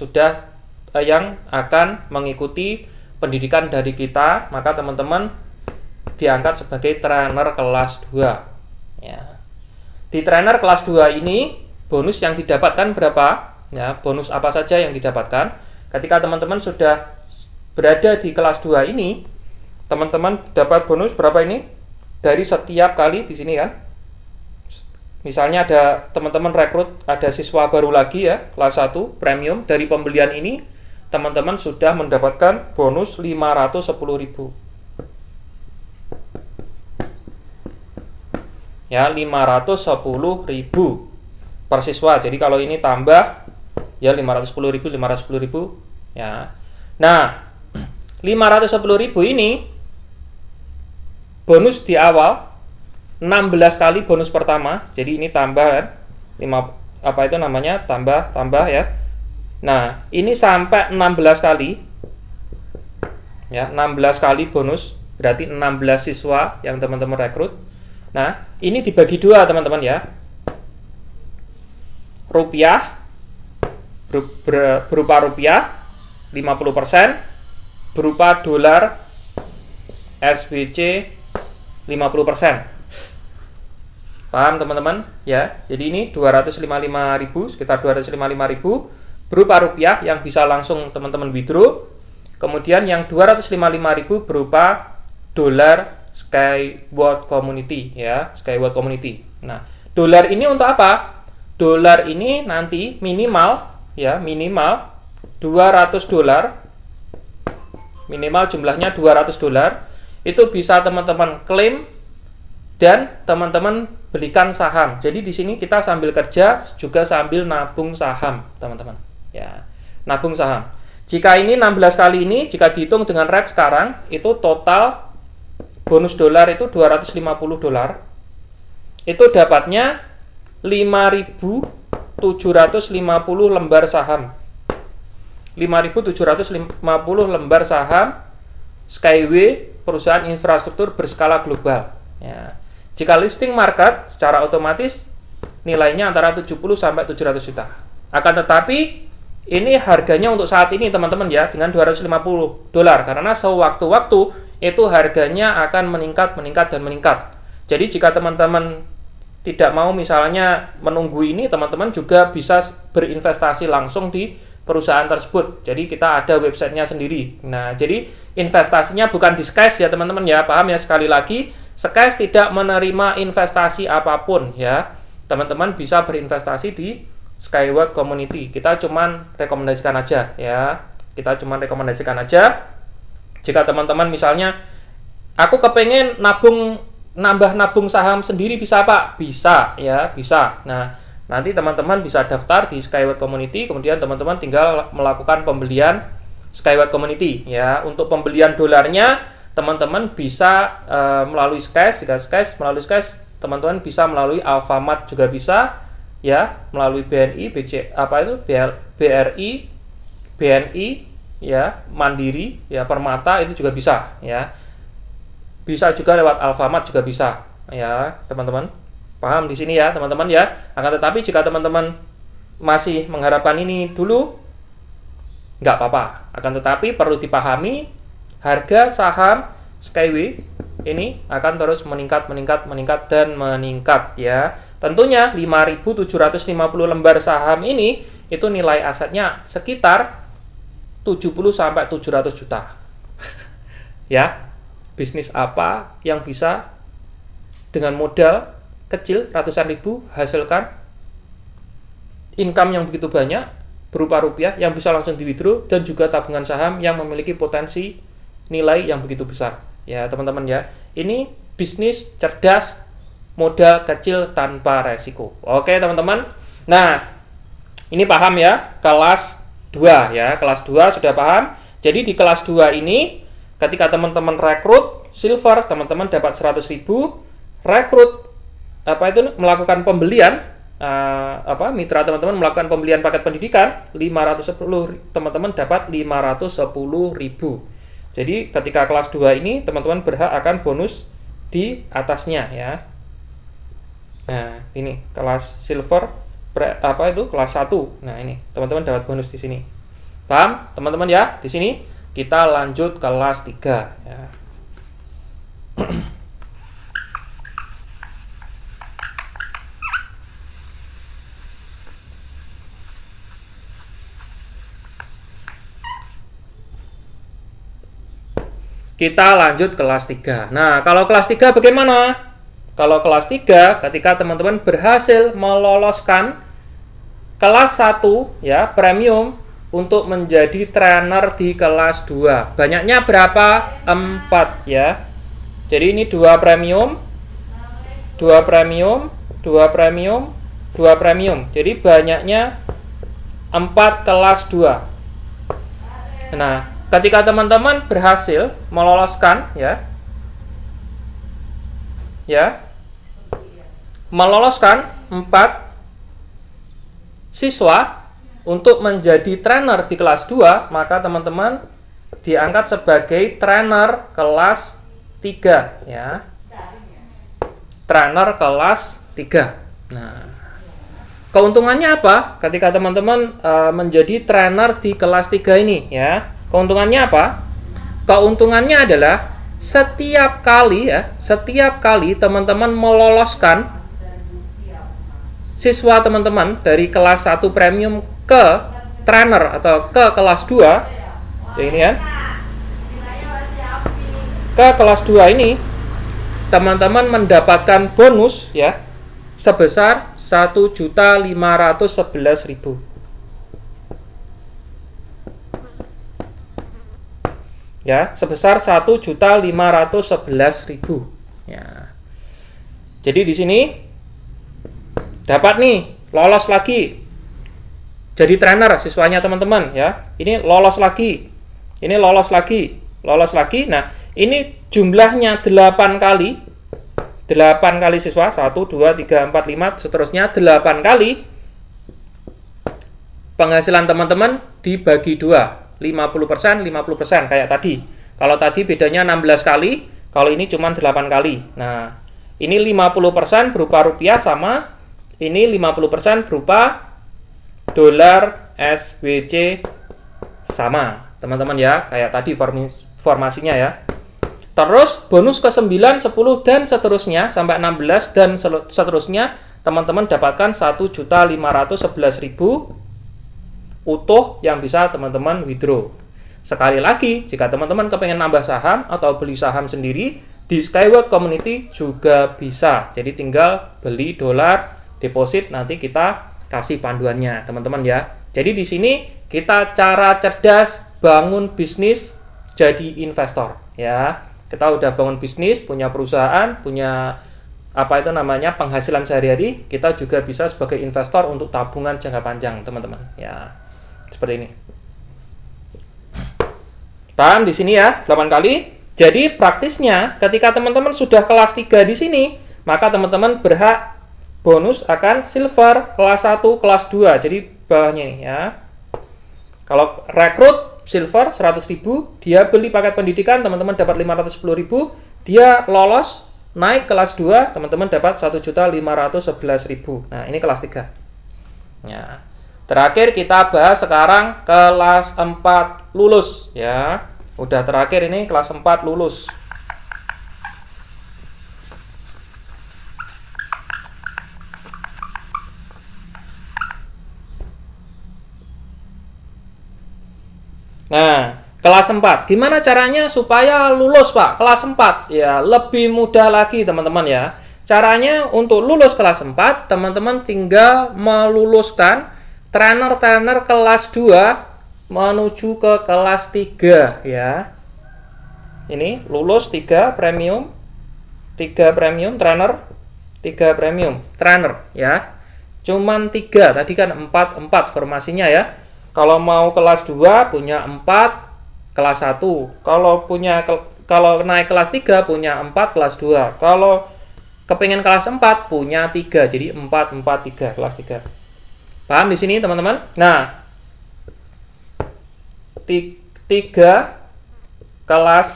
akan mengikuti pendidikan dari kita, maka teman-teman diangkat sebagai trainer kelas 2 ya. Di trainer kelas 2 ini bonus yang didapatkan berapa ya, bonus apa saja yang didapatkan ketika teman-teman sudah berada di kelas 2 ini. Teman-teman dapat bonus berapa ini? dari setiap kali di sini kan. Misalnya ada teman-teman rekrut, ada siswa baru lagi ya, kelas 1 premium, dari pembelian ini teman-teman sudah mendapatkan bonus 510.000. Ya, 510.000 per siswa. Jadi kalau ini tambah ya 510.000 ya. Nah, 510.000 ini bonus di awal 16 kali bonus pertama. Jadi ini tambah kan. Tambah ya. Nah, ini sampai 16 kali. Ya, 16 kali bonus, berarti 16 siswa yang teman-teman rekrut. Nah, ini dibagi dua, teman-teman ya. Rupiah berupa rupiah 50%, berupa dolar SBC 50%. Paham teman-teman ya? Jadi ini 255.000, sekitar 255.000 berupa rupiah yang bisa langsung teman-teman withdraw. Kemudian yang 255.000 berupa dolar Skyward Community ya, Skyward Community. Nah, dolar ini untuk apa? Dolar ini nanti minimal 200 dolar. Minimal jumlahnya 200 dolar. Itu bisa teman-teman klaim dan teman-teman belikan saham. Jadi di sini kita sambil kerja juga sambil nabung saham, teman-teman. Ya, nabung saham. Jika ini 16 kali ini, jika dihitung dengan rate sekarang, itu total bonus dolar itu 250 dolar. Itu dapatnya 5.750 lembar saham. 5.750 lembar saham Skyway, perusahaan infrastruktur berskala global. Ya. Jika listing market, secara otomatis nilainya antara 70 sampai 700 juta. Akan tetapi ini harganya untuk saat ini teman-teman ya, dengan 250 dolar, karena sewaktu-waktu itu harganya akan meningkat. Jadi jika teman-teman tidak mau misalnya menunggu ini, teman-teman juga bisa berinvestasi langsung di perusahaan tersebut. Jadi kita ada websitenya sendiri. Nah, jadi investasinya bukan di Skys ya teman-teman ya, paham ya? Sekali lagi, Skys tidak menerima investasi apapun ya. Teman-teman bisa berinvestasi di Skyward Community. Kita cuman rekomendasikan aja ya. Jika teman-teman misalnya aku kepengen nambah nabung saham sendiri, bisa Pak? Bisa ya, bisa. Nah, nanti teman-teman bisa daftar di Skyward Community, kemudian teman-teman tinggal melakukan pembelian Skyward Community ya. Untuk pembelian dolarnya teman-teman bisa melalui Skys. Jika Skys melalui Skys, teman-teman bisa melalui Alfamart juga bisa ya, melalui BNI, BRI, BNI ya, Mandiri ya, Permata itu juga bisa ya. Bisa juga lewat Alfamart juga bisa ya, teman-teman. Paham di sini ya, teman-teman ya. Akan tetapi jika teman-teman masih mengharapkan ini dulu, nggak apa-apa. Akan tetapi perlu dipahami, harga saham Skyway ini akan terus meningkat ya. Tentunya 5.750 lembar saham ini itu nilai asetnya sekitar 70 sampai 700 juta. Ya. Bisnis apa yang bisa dengan modal kecil ratusan ribu hasilkan income yang begitu banyak berupa rupiah yang bisa langsung di withdraw, dan juga tabungan saham yang memiliki potensi nilai yang begitu besar ya teman-teman ya. Ini bisnis cerdas, modal kecil tanpa resiko. Oke teman-teman, nah ini paham ya, kelas 2 ya, kelas 2 sudah paham. Jadi di kelas 2 ini ketika teman-teman rekrut silver, teman-teman dapat 100.000, rekrut melakukan pembelian mitra teman-teman melakukan pembelian paket pendidikan 510, teman-teman dapat 510.000. Jadi ketika kelas 2 ini teman-teman berhak akan bonus di atasnya ya. Nah, ini kelas silver kelas 1. Nah, ini teman-teman dapat bonus di sini. Paham, teman-teman ya? Di sini kita lanjut kelas 3 ya. kita lanjut kelas 3. Nah, kalau kelas 3 bagaimana? Kalau kelas 3, ketika teman-teman berhasil meloloskan kelas 1 ya, premium untuk menjadi trainer di kelas 2. Banyaknya berapa? 4 ya. Jadi ini 2 premium, 2 premium, 2 premium, 2 premium. Jadi banyaknya 4 kelas 2. Nah, ketika teman-teman berhasil meloloskan meloloskan 4 siswa untuk menjadi trainer di kelas 2, maka teman-teman diangkat sebagai trainer kelas 3 ya. Trainer kelas 3. Nah, keuntungannya apa? Ketika teman-teman menjadi trainer di kelas 3 ini ya. Keuntungannya apa? Keuntungannya adalah setiap kali teman-teman meloloskan siswa teman-teman dari kelas 1 premium ke trainer atau ke kelas 2, ya ini kan, ke kelas 2 ini teman-teman mendapatkan bonus ya sebesar 1.511.000. Ya, sebesar 1.511.000. Ya. Jadi di sini dapat nih lolos lagi jadi trainer siswanya teman-teman ya. Ini lolos lagi. Ini lolos lagi. Lolos lagi. Nah, ini jumlahnya 8 kali. 8 kali siswa, 1 2 3 4 5 seterusnya 8 kali. Penghasilan teman-teman dibagi 2. 50%, 50% kayak tadi. Kalau tadi bedanya 16 kali, kalau ini cuma 8 kali. Nah, ini 50% berupa rupiah sama ini 50% berupa dolar SWC sama. Teman-teman ya, kayak tadi formasinya ya. Terus bonus ke 9, 10 dan seterusnya sampai 16 dan seterusnya teman-teman dapatkan 1.511.000 utuh yang bisa teman-teman withdraw. Sekali lagi, jika teman-teman kepengen nambah saham atau beli saham sendiri, di Skyward Community juga bisa. Jadi tinggal beli dolar, deposit, nanti kita kasih panduannya, teman-teman ya. Jadi di sini kita cara cerdas bangun bisnis jadi investor ya. Kita udah bangun bisnis, punya perusahaan, punya penghasilan sehari-hari, kita juga bisa sebagai investor untuk tabungan jangka panjang, teman-teman ya. Seperti ini. Paham di sini ya, 8 kali. Jadi praktisnya ketika teman-teman sudah kelas 3 di sini, maka teman-teman berhak bonus akan silver kelas 1, kelas 2. Jadi bawahnya ini ya. Kalau rekrut silver 100.000, dia beli paket pendidikan, teman-teman dapat 510.000, dia lolos naik kelas 2, teman-teman dapat 1.511.000. Nah, ini kelas 3. Ya. Terakhir kita bahas sekarang kelas 4 lulus ya. Udah terakhir ini kelas 4 lulus. Nah, kelas 4. Gimana caranya supaya lulus, Pak? Kelas 4 ya, lebih mudah lagi, teman-teman ya. Caranya untuk lulus kelas 4, teman-teman tinggal meluluskan trainer kelas 2 menuju ke kelas 3 ya. Ini lulus 3 premium, 3 premium trainer, 3 premium trainer ya. Cuman 3, tadi kan 4 formasinya ya. Kalau mau kelas 2 punya 4 kelas 1. Kalau naik kelas 3 punya 4 kelas 2. Kalau kepingin kelas 4 punya 3. Jadi 4 4 3 kelas 3. Paham di sini teman-teman? Nah, 3 kelas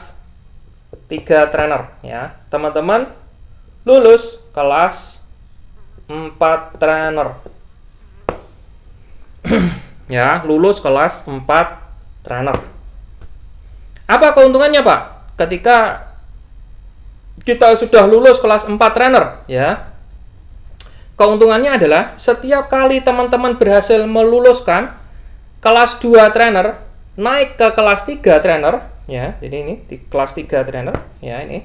3 trainer ya. Teman-teman lulus kelas 4 trainer. Ya, lulus kelas 4 trainer. Apa keuntungannya, Pak? Ketika kita sudah lulus kelas 4 trainer ya. Keuntungannya adalah setiap kali teman-teman berhasil meluluskan kelas 2 trainer naik ke kelas 3 trainer, ya. Jadi ini di kelas 3 trainer ya, ini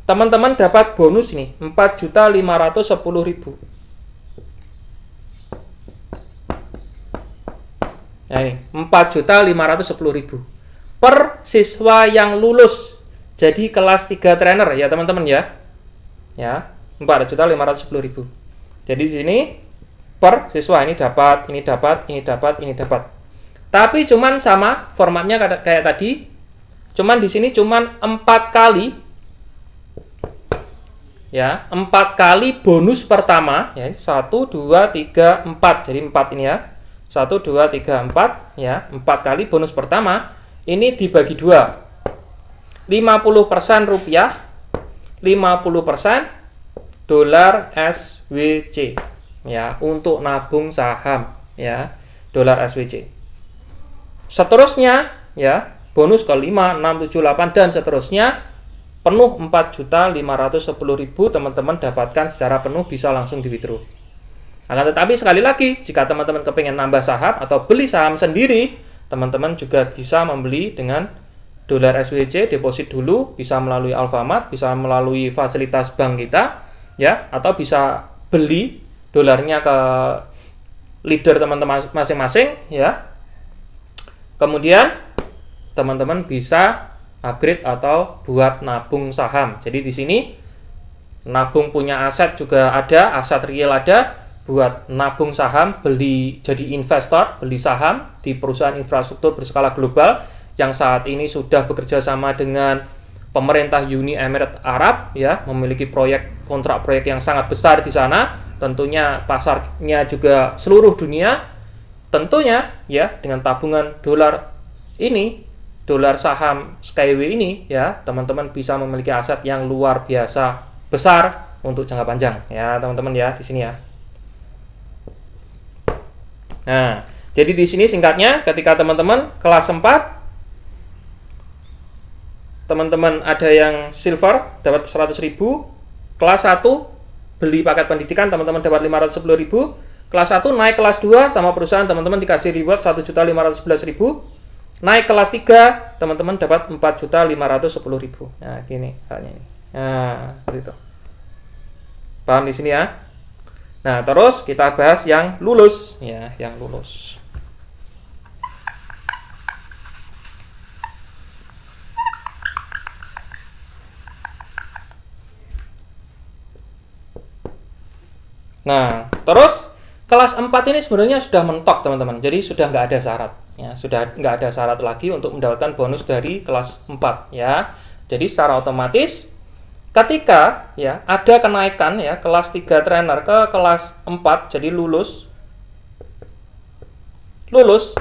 teman-teman dapat bonus ini 4.510.000. Nah ini 4.510.000 per siswa yang lulus jadi kelas 3 trainer ya teman-teman ya. Ya, 4.510.000. Jadi di sini per siswa ini dapat, ini dapat, ini dapat, ini dapat. Tapi cuman sama formatnya kayak tadi. Cuman di sini cuman 4 kali. Ya, 4 kali bonus pertama ya. 1 2 3 4. Jadi 4 ini ya. 1 2 3 4 ya. 4 kali bonus pertama ini dibagi 2. 50% rupiah, 50% dolar SWC ya, untuk nabung saham ya, dolar SWC. Seterusnya ya, bonus ke 5, 6, 7, 8 dan seterusnya penuh 4.510.000 teman-teman dapatkan secara penuh, bisa langsung di withdraw. Akan tetapi sekali lagi, jika teman-teman kepengen nambah saham atau beli saham sendiri, teman-teman juga bisa membeli dengan dolar SWC, deposit dulu, bisa melalui Alfamart, bisa melalui fasilitas bank kita ya, atau bisa beli dolarnya ke leader teman-teman masing-masing ya. Kemudian teman-teman bisa upgrade atau buat nabung saham. Jadi di sini nabung punya aset juga ada, aset real ada, buat nabung saham, beli jadi investor, beli saham di perusahaan infrastruktur berskala global yang saat ini sudah bekerja sama dengan pemerintah Uni Emirat Arab ya, memiliki kontrak proyek yang sangat besar di sana. Tentunya pasarnya juga seluruh dunia. Tentunya ya, dengan tabungan dolar ini, dolar saham Skyway ini ya, teman-teman bisa memiliki aset yang luar biasa besar untuk jangka panjang ya, teman-teman ya, di sini ya. Nah, jadi di sini singkatnya, ketika teman-teman kelas 4, teman-teman ada yang silver dapat 100.000, kelas 1 beli paket pendidikan teman-teman dapat 510.000, kelas 1 naik kelas 2 sama perusahaan teman-teman dikasih reward 1.511.000, naik kelas 3 teman-teman dapat 4.510.000. Nah, gini halnya ini. Nah, seperti itu. Paham di sini ya? Nah, terus kita bahas yang lulus ya, yang lulus. Nah, terus kelas 4 ini sebenarnya sudah mentok teman-teman. Jadi sudah nggak ada syarat ya, sudah nggak ada syarat lagi untuk mendapatkan bonus dari kelas 4 ya. Jadi secara otomatis ketika ya ada kenaikan ya, kelas 3 trainer ke kelas 4 jadi lulus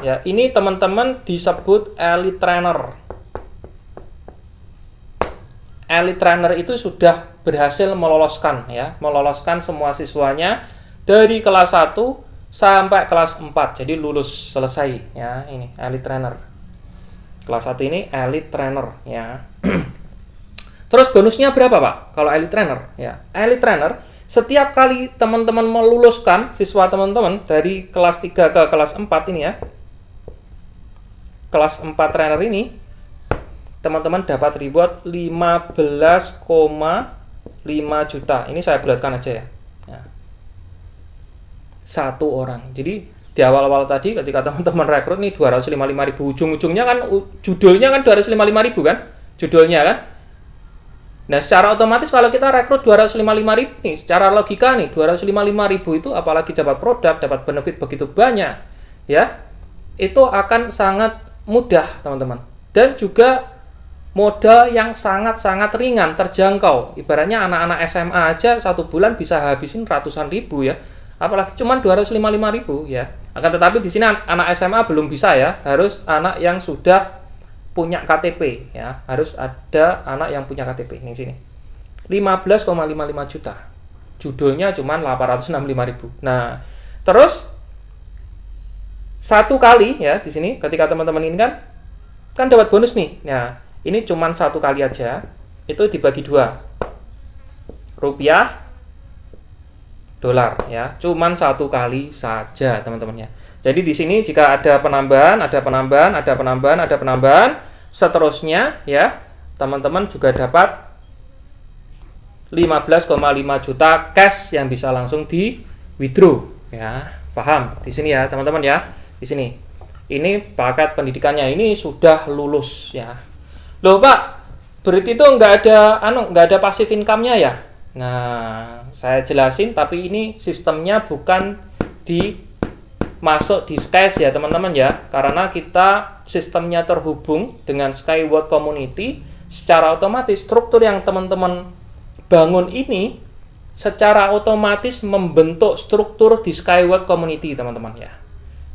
ya, ini teman-teman disebut elite trainer. Elite trainer itu sudah berhasil meloloskan ya, meloloskan semua siswanya dari kelas 1 sampai kelas 4. Jadi lulus selesai ya, ini elite trainer. Kelas 1 ini elite trainer ya. Terus bonusnya berapa, Pak? Kalau elite trainer ya. Elite trainer setiap kali teman-teman meluluskan siswa teman-teman dari kelas 3 ke kelas 4 ini ya. Kelas 4 trainer ini teman-teman dapat reward 15,5 juta. Ini saya bulatkan aja ya. Satu orang. Jadi di awal-awal tadi ketika teman-teman rekrut nih 255.000, ujung-ujungnya kan judulnya kan 255.000 kan? Judulnya kan? Nah, secara otomatis kalau kita rekrut 255.000 nih, secara logika nih 255.000 itu apalagi dapat produk, dapat benefit begitu banyak, ya, itu akan sangat mudah teman-teman. Dan juga modal yang sangat-sangat ringan, terjangkau. Ibaratnya anak-anak SMA aja 1 bulan bisa habisin ratusan ribu ya, apalagi cuma 255.000 ya. Akan tetapi di sini anak SMA belum bisa ya, harus anak yang sudah punya KTP ya, harus ada anak yang punya KTP. Ini sini 15,55 juta, judulnya cuma 865.000. Nah, terus satu kali ya di sini ketika teman-teman ini kan dapat bonus nih. Nah, ini cuma satu kali aja, itu dibagi 2, rupiah dolar ya, cuman satu kali saja teman-teman ya. Jadi di sini jika ada penambahan, seterusnya ya, teman-teman juga dapat 15,5 juta cash yang bisa langsung di withdraw ya. Paham di sini ya teman-teman ya. Di sini ini paket pendidikannya ini sudah lulus ya. Loh Pak, berarti itu nggak ada passive income-nya ya? Nah, saya jelasin, tapi ini sistemnya bukan masuk di Skys ya teman-teman ya, karena kita sistemnya terhubung dengan Skyward Community. Secara otomatis struktur yang teman-teman bangun ini secara otomatis membentuk struktur di Skyward Community teman-teman ya,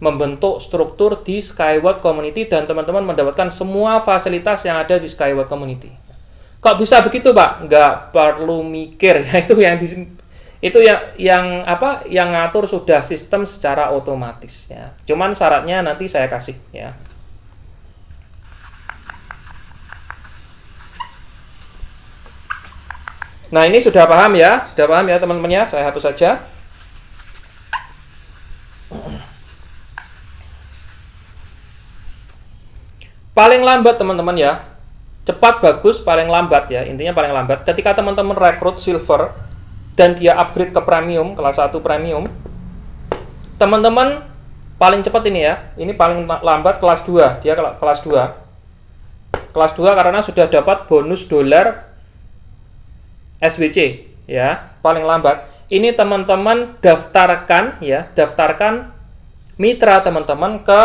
membentuk struktur di Skyward Community, dan teman-teman mendapatkan semua fasilitas yang ada di Skyward Community. Kok bisa begitu Pak? Nggak perlu mikir ya, yang ngatur sudah sistem secara otomatis ya. Cuman syaratnya nanti saya kasih ya. Nah, ini sudah paham ya? Sudah paham ya teman-teman ya? Saya hapus saja. Paling lambat teman-teman ya. Cepat bagus, paling lambat ya. Intinya paling lambat ketika teman-teman rekrut silver dan dia upgrade ke premium, kelas 1 premium, teman-teman paling cepat ini ya, ini paling lambat kelas 2, dia kelas 2 karena sudah dapat bonus dolar SBC ya, paling lambat. Ini teman-teman daftarkan ya, daftarkan mitra teman-teman ke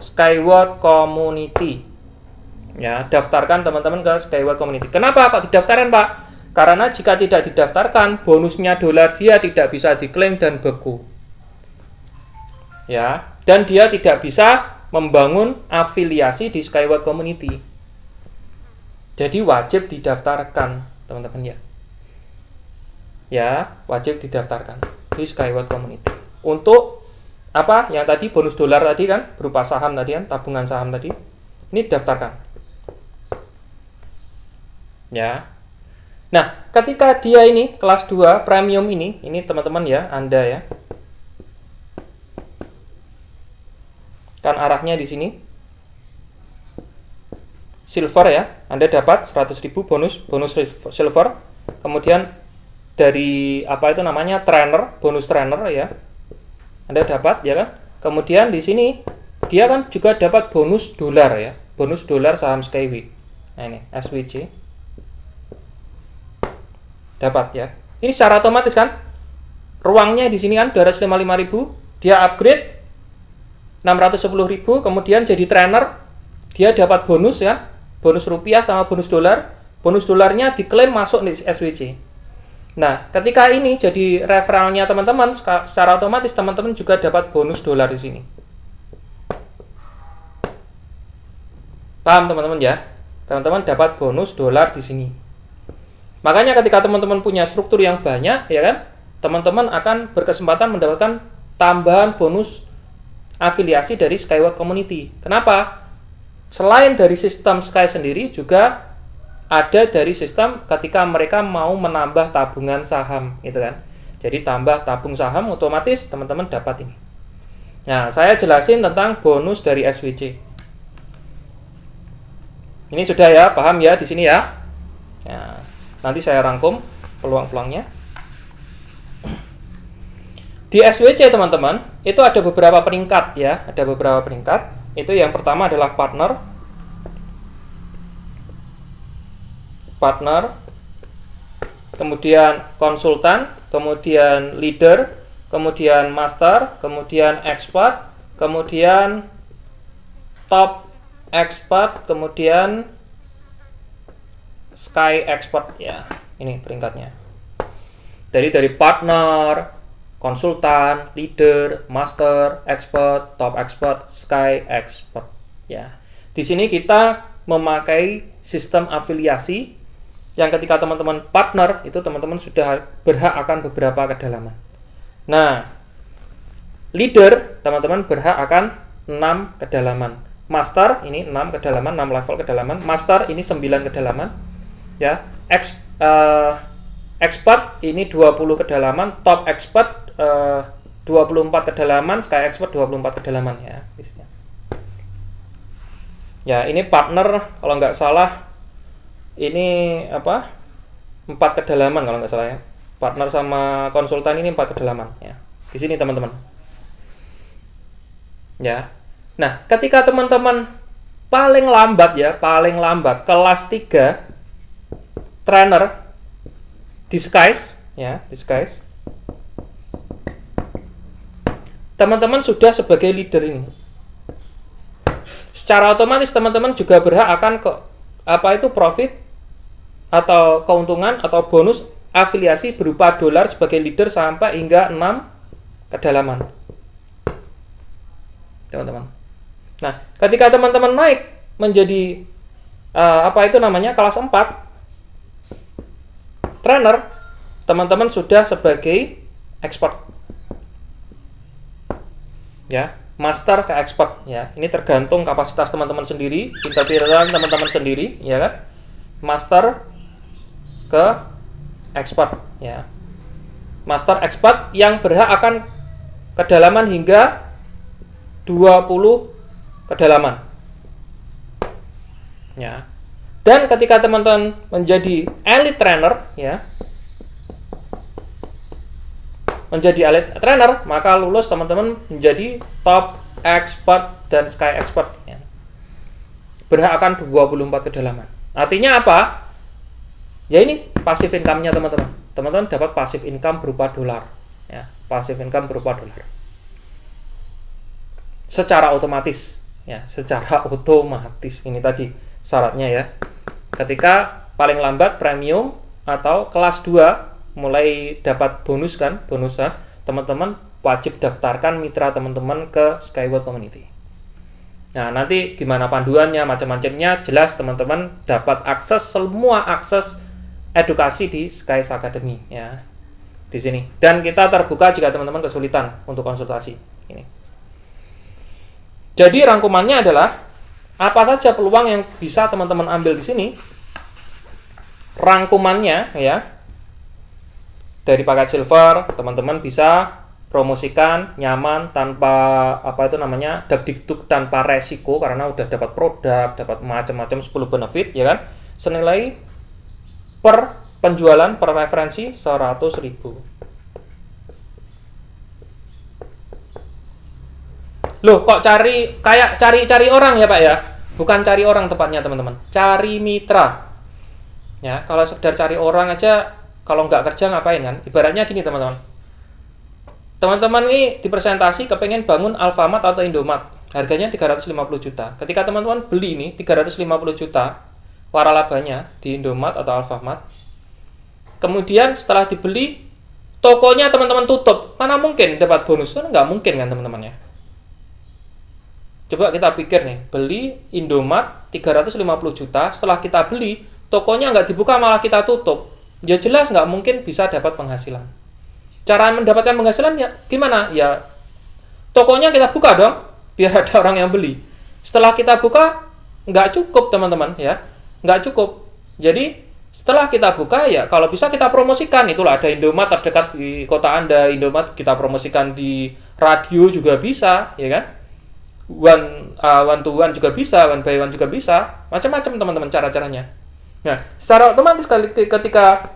Skyward Community ya, daftarkan teman-teman ke Skyward Community. Kenapa Pak didaftarkan Pak? Karena jika tidak didaftarkan, bonusnya dolar dia tidak bisa diklaim dan beku. Ya, dan dia tidak bisa membangun afiliasi di Skyward Community. Jadi wajib didaftarkan, teman-teman ya. Ya, wajib didaftarkan di Skyward Community. Untuk apa? Yang tadi bonus dolar tadi kan, berupa saham tadi kan, tabungan saham tadi. Ini daftarkan. Ya. Nah, ketika dia ini kelas 2 premium ini teman-teman ya, Anda ya. Kan arahnya di sini. Silver ya, Anda dapat 100.000 bonus silver. Kemudian dari apa itu namanya? Trainer, bonus trainer ya. Anda dapat ya kan? Kemudian di sini dia kan juga dapat bonus dolar ya. Bonus dolar saham Skyway. Nah, ini SWC. Dapat ya. Ini secara otomatis kan. Ruangnya di sini kan 255.000, dia upgrade 610.000, kemudian jadi trainer, dia dapat bonus ya. Bonus rupiah sama bonus dolar. Bonus dolarnya diklaim masuk di SWC. Nah, ketika ini jadi referralnya teman-teman, secara otomatis teman-teman juga dapat bonus dolar di sini. Paham teman-teman ya? Teman-teman dapat bonus dolar di sini. Makanya ketika teman-teman punya struktur yang banyak, ya kan, teman-teman akan berkesempatan mendapatkan tambahan bonus afiliasi dari Skyward Community. Kenapa? Selain dari sistem Sky sendiri, juga ada dari sistem ketika mereka mau menambah tabungan saham, gitu kan. Jadi tambah tabung saham, otomatis teman-teman dapat ini. Nah, saya jelasin tentang bonus dari SWC. Ini sudah ya, paham ya di sini ya. Nah, nanti saya rangkum peluang-peluangnya. Di SWC teman-teman, itu ada beberapa peringkat ya, ada beberapa peringkat. Itu yang pertama adalah partner, kemudian konsultan, kemudian leader, kemudian master, kemudian expert, kemudian top expert, kemudian Sky Expert ya. Ini peringkatnya. Dari partner, konsultan, leader, master, expert, top expert, Sky Expert ya. Di sini kita memakai sistem afiliasi yang ketika teman-teman partner itu teman-teman sudah berhak akan beberapa kedalaman. Nah, leader teman-teman berhak akan 6 kedalaman. Master ini 6 kedalaman, 6 level kedalaman. Master ini 9 kedalaman. Ya, expert ini 20 kedalaman, top expert 24 kedalaman, Sky Expert 24 kedalaman ya. Ya, ini partner kalau nggak salah ini apa? 4 kedalaman kalau nggak salah ya. Partner sama konsultan ini 4 kedalaman ya. Di sini teman-teman. Ya. Nah, ketika teman-teman paling lambat kelas 3 trainer disguise ya, disguise. Teman-teman sudah sebagai leader ini. Secara otomatis teman-teman juga berhak akan profit atau keuntungan atau bonus afiliasi berupa dolar sebagai leader sampai hingga 6 kedalaman. Teman-teman. Nah, ketika teman-teman naik menjadi kelas 4 trainer, teman-teman sudah sebagai expert. Ya, master ke expert ya. Ini tergantung kapasitas teman-teman sendiri, pintar-pintaran teman-teman sendiri, ya kan? Master ke expert ya. Master expert yang berhak akan kedalaman hingga 20 kedalaman. Ya. Dan ketika teman-teman menjadi elite trainer ya, maka lulus teman-teman menjadi top expert dan sky expert ya. Berhak akan 24 kedalaman. Artinya apa? Ya ini passive income-nya teman-teman. Teman-teman dapat passive income berupa dolar ya, passive income berupa dolar. Secara otomatis ya, secara otomatis ini tadi syaratnya ya. Ketika paling lambat premium atau kelas 2 mulai dapat bonus kan, teman-teman wajib daftarkan mitra teman-teman ke Skyward Community. Nah, nanti gimana panduannya, macam-macamnya jelas teman-teman dapat semua akses edukasi di Skys Academy ya. Di sini. Dan kita terbuka jika teman-teman kesulitan untuk konsultasi ini. Jadi rangkumannya adalah apa saja peluang yang bisa teman-teman ambil di sini. Rangkumannya ya. Dari paket silver, teman-teman bisa promosikan nyaman tanpa dagdikduk tanpa resiko karena udah dapat produk, dapat macam-macam 10 benefit ya kan. Senilai per penjualan per referensi 100.000. Loh, kok cari orang ya Pak ya? Bukan cari orang tepatnya teman-teman. Cari mitra. Ya, kalau sekedar cari orang aja kalau nggak kerja ngapain kan? Ibaratnya gini teman-teman. Teman-teman ini dipresentasi kepengen bangun Alfamart atau Indomart. Harganya 350 juta. Ketika teman-teman beli ini 350 juta waralabanya di Indomart atau Alfamart. Kemudian setelah dibeli, tokonya teman-teman tutup. Mana mungkin dapat bonus? Kan nggak mungkin kan teman-teman ya. Coba kita pikir nih, beli Indomart 350 juta, setelah kita beli, tokonya nggak dibuka malah kita tutup. Ya jelas nggak mungkin bisa dapat penghasilan. Cara mendapatkan penghasilan ya gimana? Ya tokonya kita buka dong, biar ada orang yang beli. Setelah kita buka, nggak cukup teman-teman ya, nggak cukup. Jadi setelah kita buka ya kalau bisa kita promosikan. Itulah ada Indomart terdekat di kota Anda, Indomart kita promosikan di radio juga bisa, ya kan? One to one juga bisa, one by one juga bisa, macam-macam teman-teman cara-caranya. Nah, secara otomatis ketika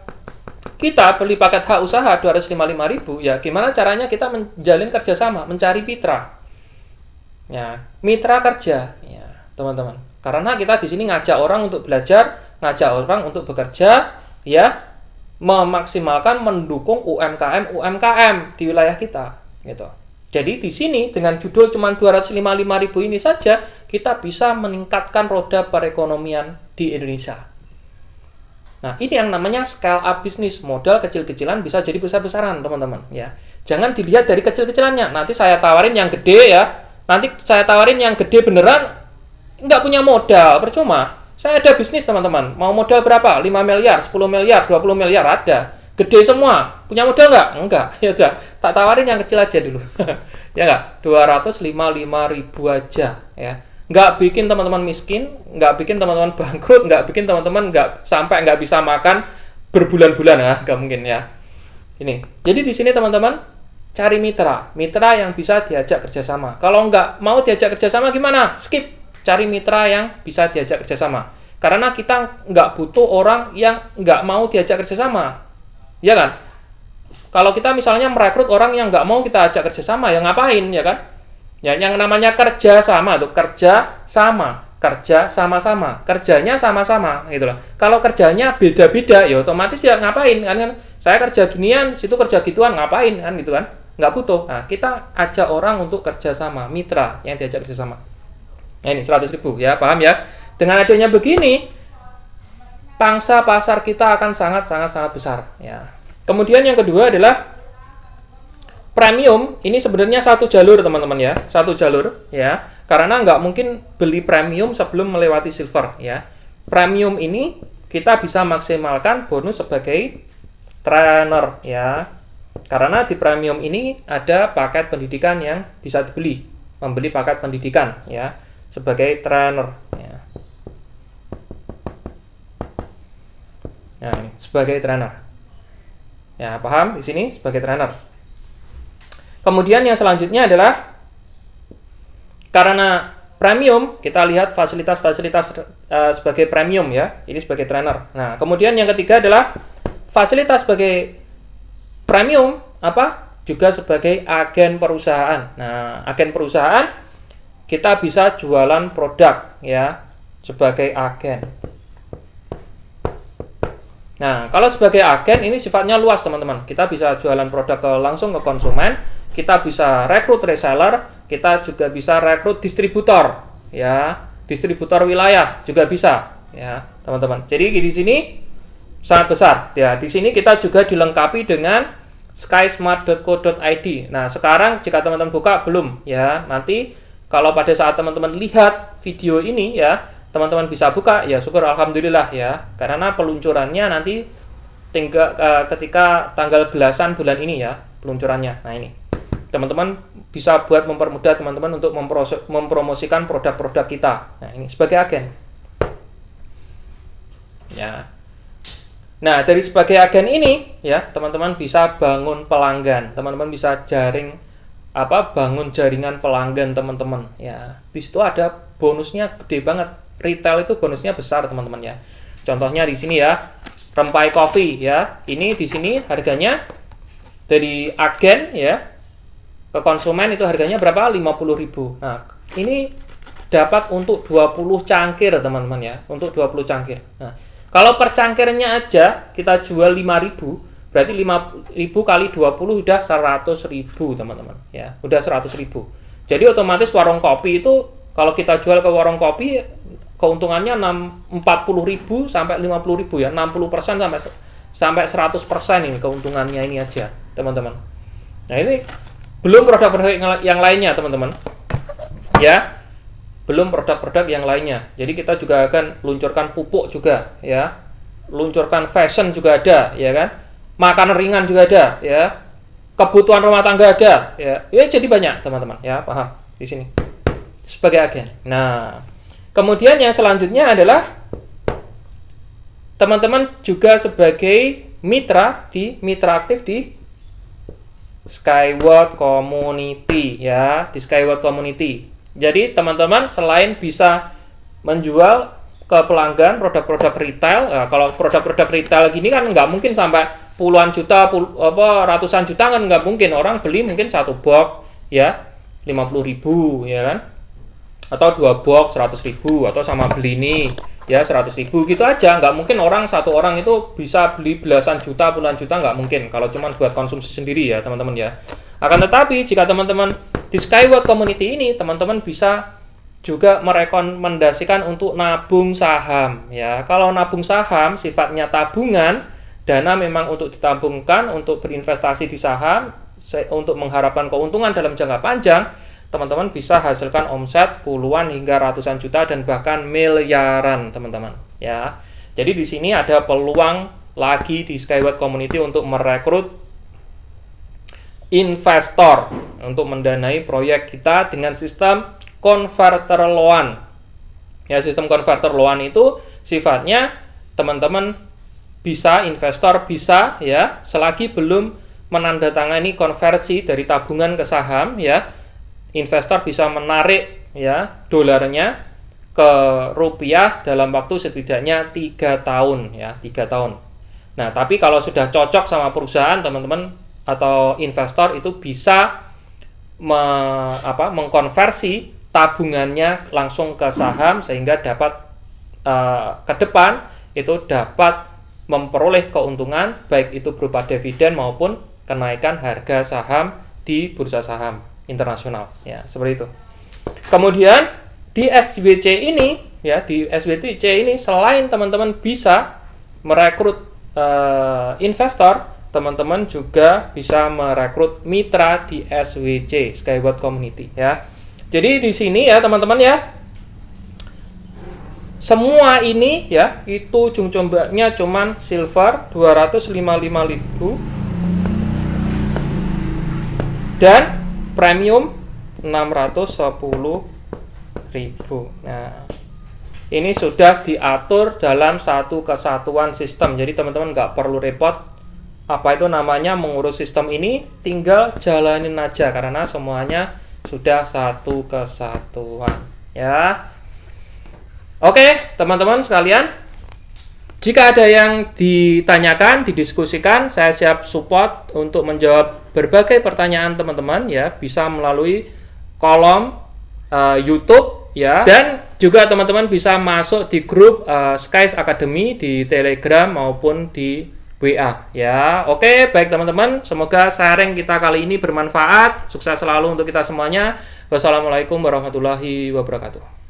kita beli paket hak usaha 255.000, ya gimana caranya kita menjalin kerjasama, mencari mitra. Ya, mitra kerja, ya teman-teman. Karena kita di sini ngajak orang untuk belajar, ngajak orang untuk bekerja, ya memaksimalkan mendukung UMKM di wilayah kita, gitu. Jadi di sini dengan judul cuma 255.000 ini saja kita bisa meningkatkan roda perekonomian di Indonesia. Nah, ini yang namanya scale up bisnis. Modal kecil-kecilan bisa jadi besar-besaran, teman-teman, ya. Jangan dilihat dari kecil-kecilannya. Nanti saya tawarin yang gede ya. Nanti saya tawarin yang gede beneran nggak punya modal, percuma. Saya ada bisnis, teman-teman. Mau modal berapa? 5 miliar, 10 miliar, 20 miliar ada. Gede semua. Punya modal nggak? Enggak. Ya udah, tak tawarin yang kecil aja dulu. Ya nggak? 255.000 aja, ya. Nggak bikin teman-teman miskin, nggak bikin teman-teman bangkrut, nggak bikin teman-teman nggak bisa makan berbulan-bulan, ya, nggak mungkin ya. Ini. Jadi di sini teman-teman cari mitra yang bisa diajak kerjasama. Kalau nggak mau diajak kerjasama gimana? Skip. cari mitra yang bisa diajak kerjasama. Karena kita nggak butuh orang yang nggak mau diajak kerjasama, ya kan? Kalau kita misalnya merekrut orang yang nggak mau kita ajak kerjasama, ya ngapain, ya kan? Ya, yang namanya kerja sama tuh, kerja sama-sama, kerjanya sama-sama, gitu loh. Kalau kerjanya beda-beda, ya otomatis ya ngapain, kan? Saya kerja ginian, situ kerja gituan, ngapain, kan gitu kan? Nggak butuh. Nah, kita ajak orang untuk kerja sama, mitra yang diajak kerja sama. Nah, ini 100.000 ya, paham ya? Dengan adanya begini, pangsa pasar kita akan sangat besar ya. Kemudian yang kedua adalah premium. Ini sebenarnya satu jalur teman-teman ya, satu jalur ya. Karena nggak mungkin beli premium sebelum melewati silver ya. Premium ini kita bisa maksimalkan bonus sebagai trainer ya. Karena di premium ini ada paket pendidikan yang bisa dibeli, membeli paket pendidikan ya sebagai trainer ya. Nah, ini sebagai trainer. Ya, paham di sini sebagai trainer. Kemudian yang selanjutnya adalah karena premium, kita lihat fasilitas-fasilitas sebagai premium ya. Ini sebagai trainer. Nah, kemudian yang ketiga adalah fasilitas sebagai premium apa? Juga sebagai agen perusahaan. Nah, agen perusahaan kita bisa jualan produk ya sebagai agen. Nah, kalau sebagai agen ini sifatnya luas teman-teman. Kita bisa jualan produk langsung ke konsumen, kita bisa rekrut reseller, kita juga bisa rekrut distributor, ya, distributor wilayah juga bisa, ya, teman-teman. Jadi di sini sangat besar, ya. Di sini kita juga dilengkapi dengan skysmart.co.id. Nah, sekarang jika teman-teman buka belum, ya. Nanti kalau pada saat teman-teman lihat video ini, ya. Teman-teman bisa buka, ya syukur alhamdulillah ya. Karena peluncurannya nanti ketika tanggal belasan bulan ini ya, peluncurannya. Nah ini, teman-teman bisa buat mempermudah teman-teman untuk mempromosikan produk-produk kita. Nah ini sebagai agen. Ya. Nah dari sebagai agen ini ya, teman-teman bisa bangun pelanggan, teman-teman bisa bangun jaringan pelanggan teman-teman. Ya, di situ ada bonusnya gede banget. Retail itu bonusnya besar teman-teman ya. Contohnya di sini ya, Rempai Coffee ya. Ini di sini harganya dari agen ya ke konsumen itu harganya berapa? 50.000. Nah, ini dapat untuk 20 cangkir teman-teman ya, untuk 20 cangkir. Nah, kalau per cangkirnya aja kita jual 5.000, berarti 5.000 kali 20 udah 100.000 teman-teman ya. Udah 100.000. Jadi otomatis warung kopi itu kalau kita jual ke warung kopi keuntungannya 40.000 sampai 50.000 ya, 60% sampai 100% ini keuntungannya ini aja, teman-teman. Nah, ini belum produk-produk yang lainnya, teman-teman. Ya. Belum produk-produk yang lainnya. Jadi kita juga akan luncurkan pupuk juga, ya. Luncurkan fashion juga ada, ya kan? Makanan ringan juga ada, ya. Kebutuhan rumah tangga ada, ya. Ya jadi banyak, teman-teman, ya, paham di sini. Sebagai agen. Nah, kemudian yang selanjutnya adalah teman-teman juga sebagai mitra aktif di Skyward Community ya, di Skyward Community. Jadi teman-teman selain bisa menjual ke pelanggan produk-produk retail, nah, kalau produk-produk retail gini kan nggak mungkin sampai puluhan juta, ratusan juta kan nggak mungkin. Orang beli mungkin satu box ya 50.000 ya kan, atau 2 box 100.000, atau sama beli ini ya 100.000 gitu aja. Nggak mungkin satu orang itu bisa beli belasan juta, puluhan juta, nggak mungkin kalau cuma buat konsumsi sendiri ya teman-teman ya. Akan tetapi jika teman-teman di Skyward Community ini, teman-teman bisa juga merekomendasikan untuk nabung saham ya. Kalau nabung saham sifatnya tabungan, dana memang untuk ditabungkan untuk berinvestasi di saham untuk mengharapkan keuntungan dalam jangka panjang. Teman-teman bisa hasilkan omset puluhan hingga ratusan juta dan bahkan miliaran, teman-teman ya. Jadi di sini ada peluang lagi di Skyward Community untuk merekrut investor untuk mendanai proyek kita dengan sistem converter loan. Ya, sistem converter loan itu sifatnya teman-teman bisa, investor bisa ya, selagi belum menandatangani konversi dari tabungan ke saham ya. Investor bisa menarik ya dolarnya ke rupiah dalam waktu setidaknya 3 tahun ya, 3 tahun. Nah, tapi kalau sudah cocok sama perusahaan, teman-teman atau investor itu bisa mengkonversi tabungannya langsung ke saham sehingga dapat ke depan itu dapat memperoleh keuntungan baik itu berupa dividen maupun kenaikan harga saham di bursa saham internasional ya, seperti itu. Kemudian di SWC ini ya, di SWC ini selain teman-teman bisa merekrut investor, teman-teman juga bisa merekrut mitra di SWC, Skyward Community ya. Jadi di sini ya teman-teman ya, semua ini ya itu ujung tombaknya cuman silver 255.000 dan premium 610.000. Nah, ini sudah diatur dalam satu kesatuan sistem. Jadi teman-teman nggak perlu repot apa itu namanya mengurus sistem ini, tinggal jalanin aja karena semuanya sudah satu kesatuan ya. Oke, teman-teman sekalian, jika ada yang ditanyakan, didiskusikan, saya siap support untuk menjawab berbagai pertanyaan teman-teman ya, bisa melalui kolom YouTube ya, dan juga teman-teman bisa masuk di grup Skies Academy di Telegram maupun di WA ya. Oke, baik teman-teman, semoga sharing kita kali ini bermanfaat. Sukses selalu untuk kita semuanya. Wassalamualaikum warahmatullahi wabarakatuh.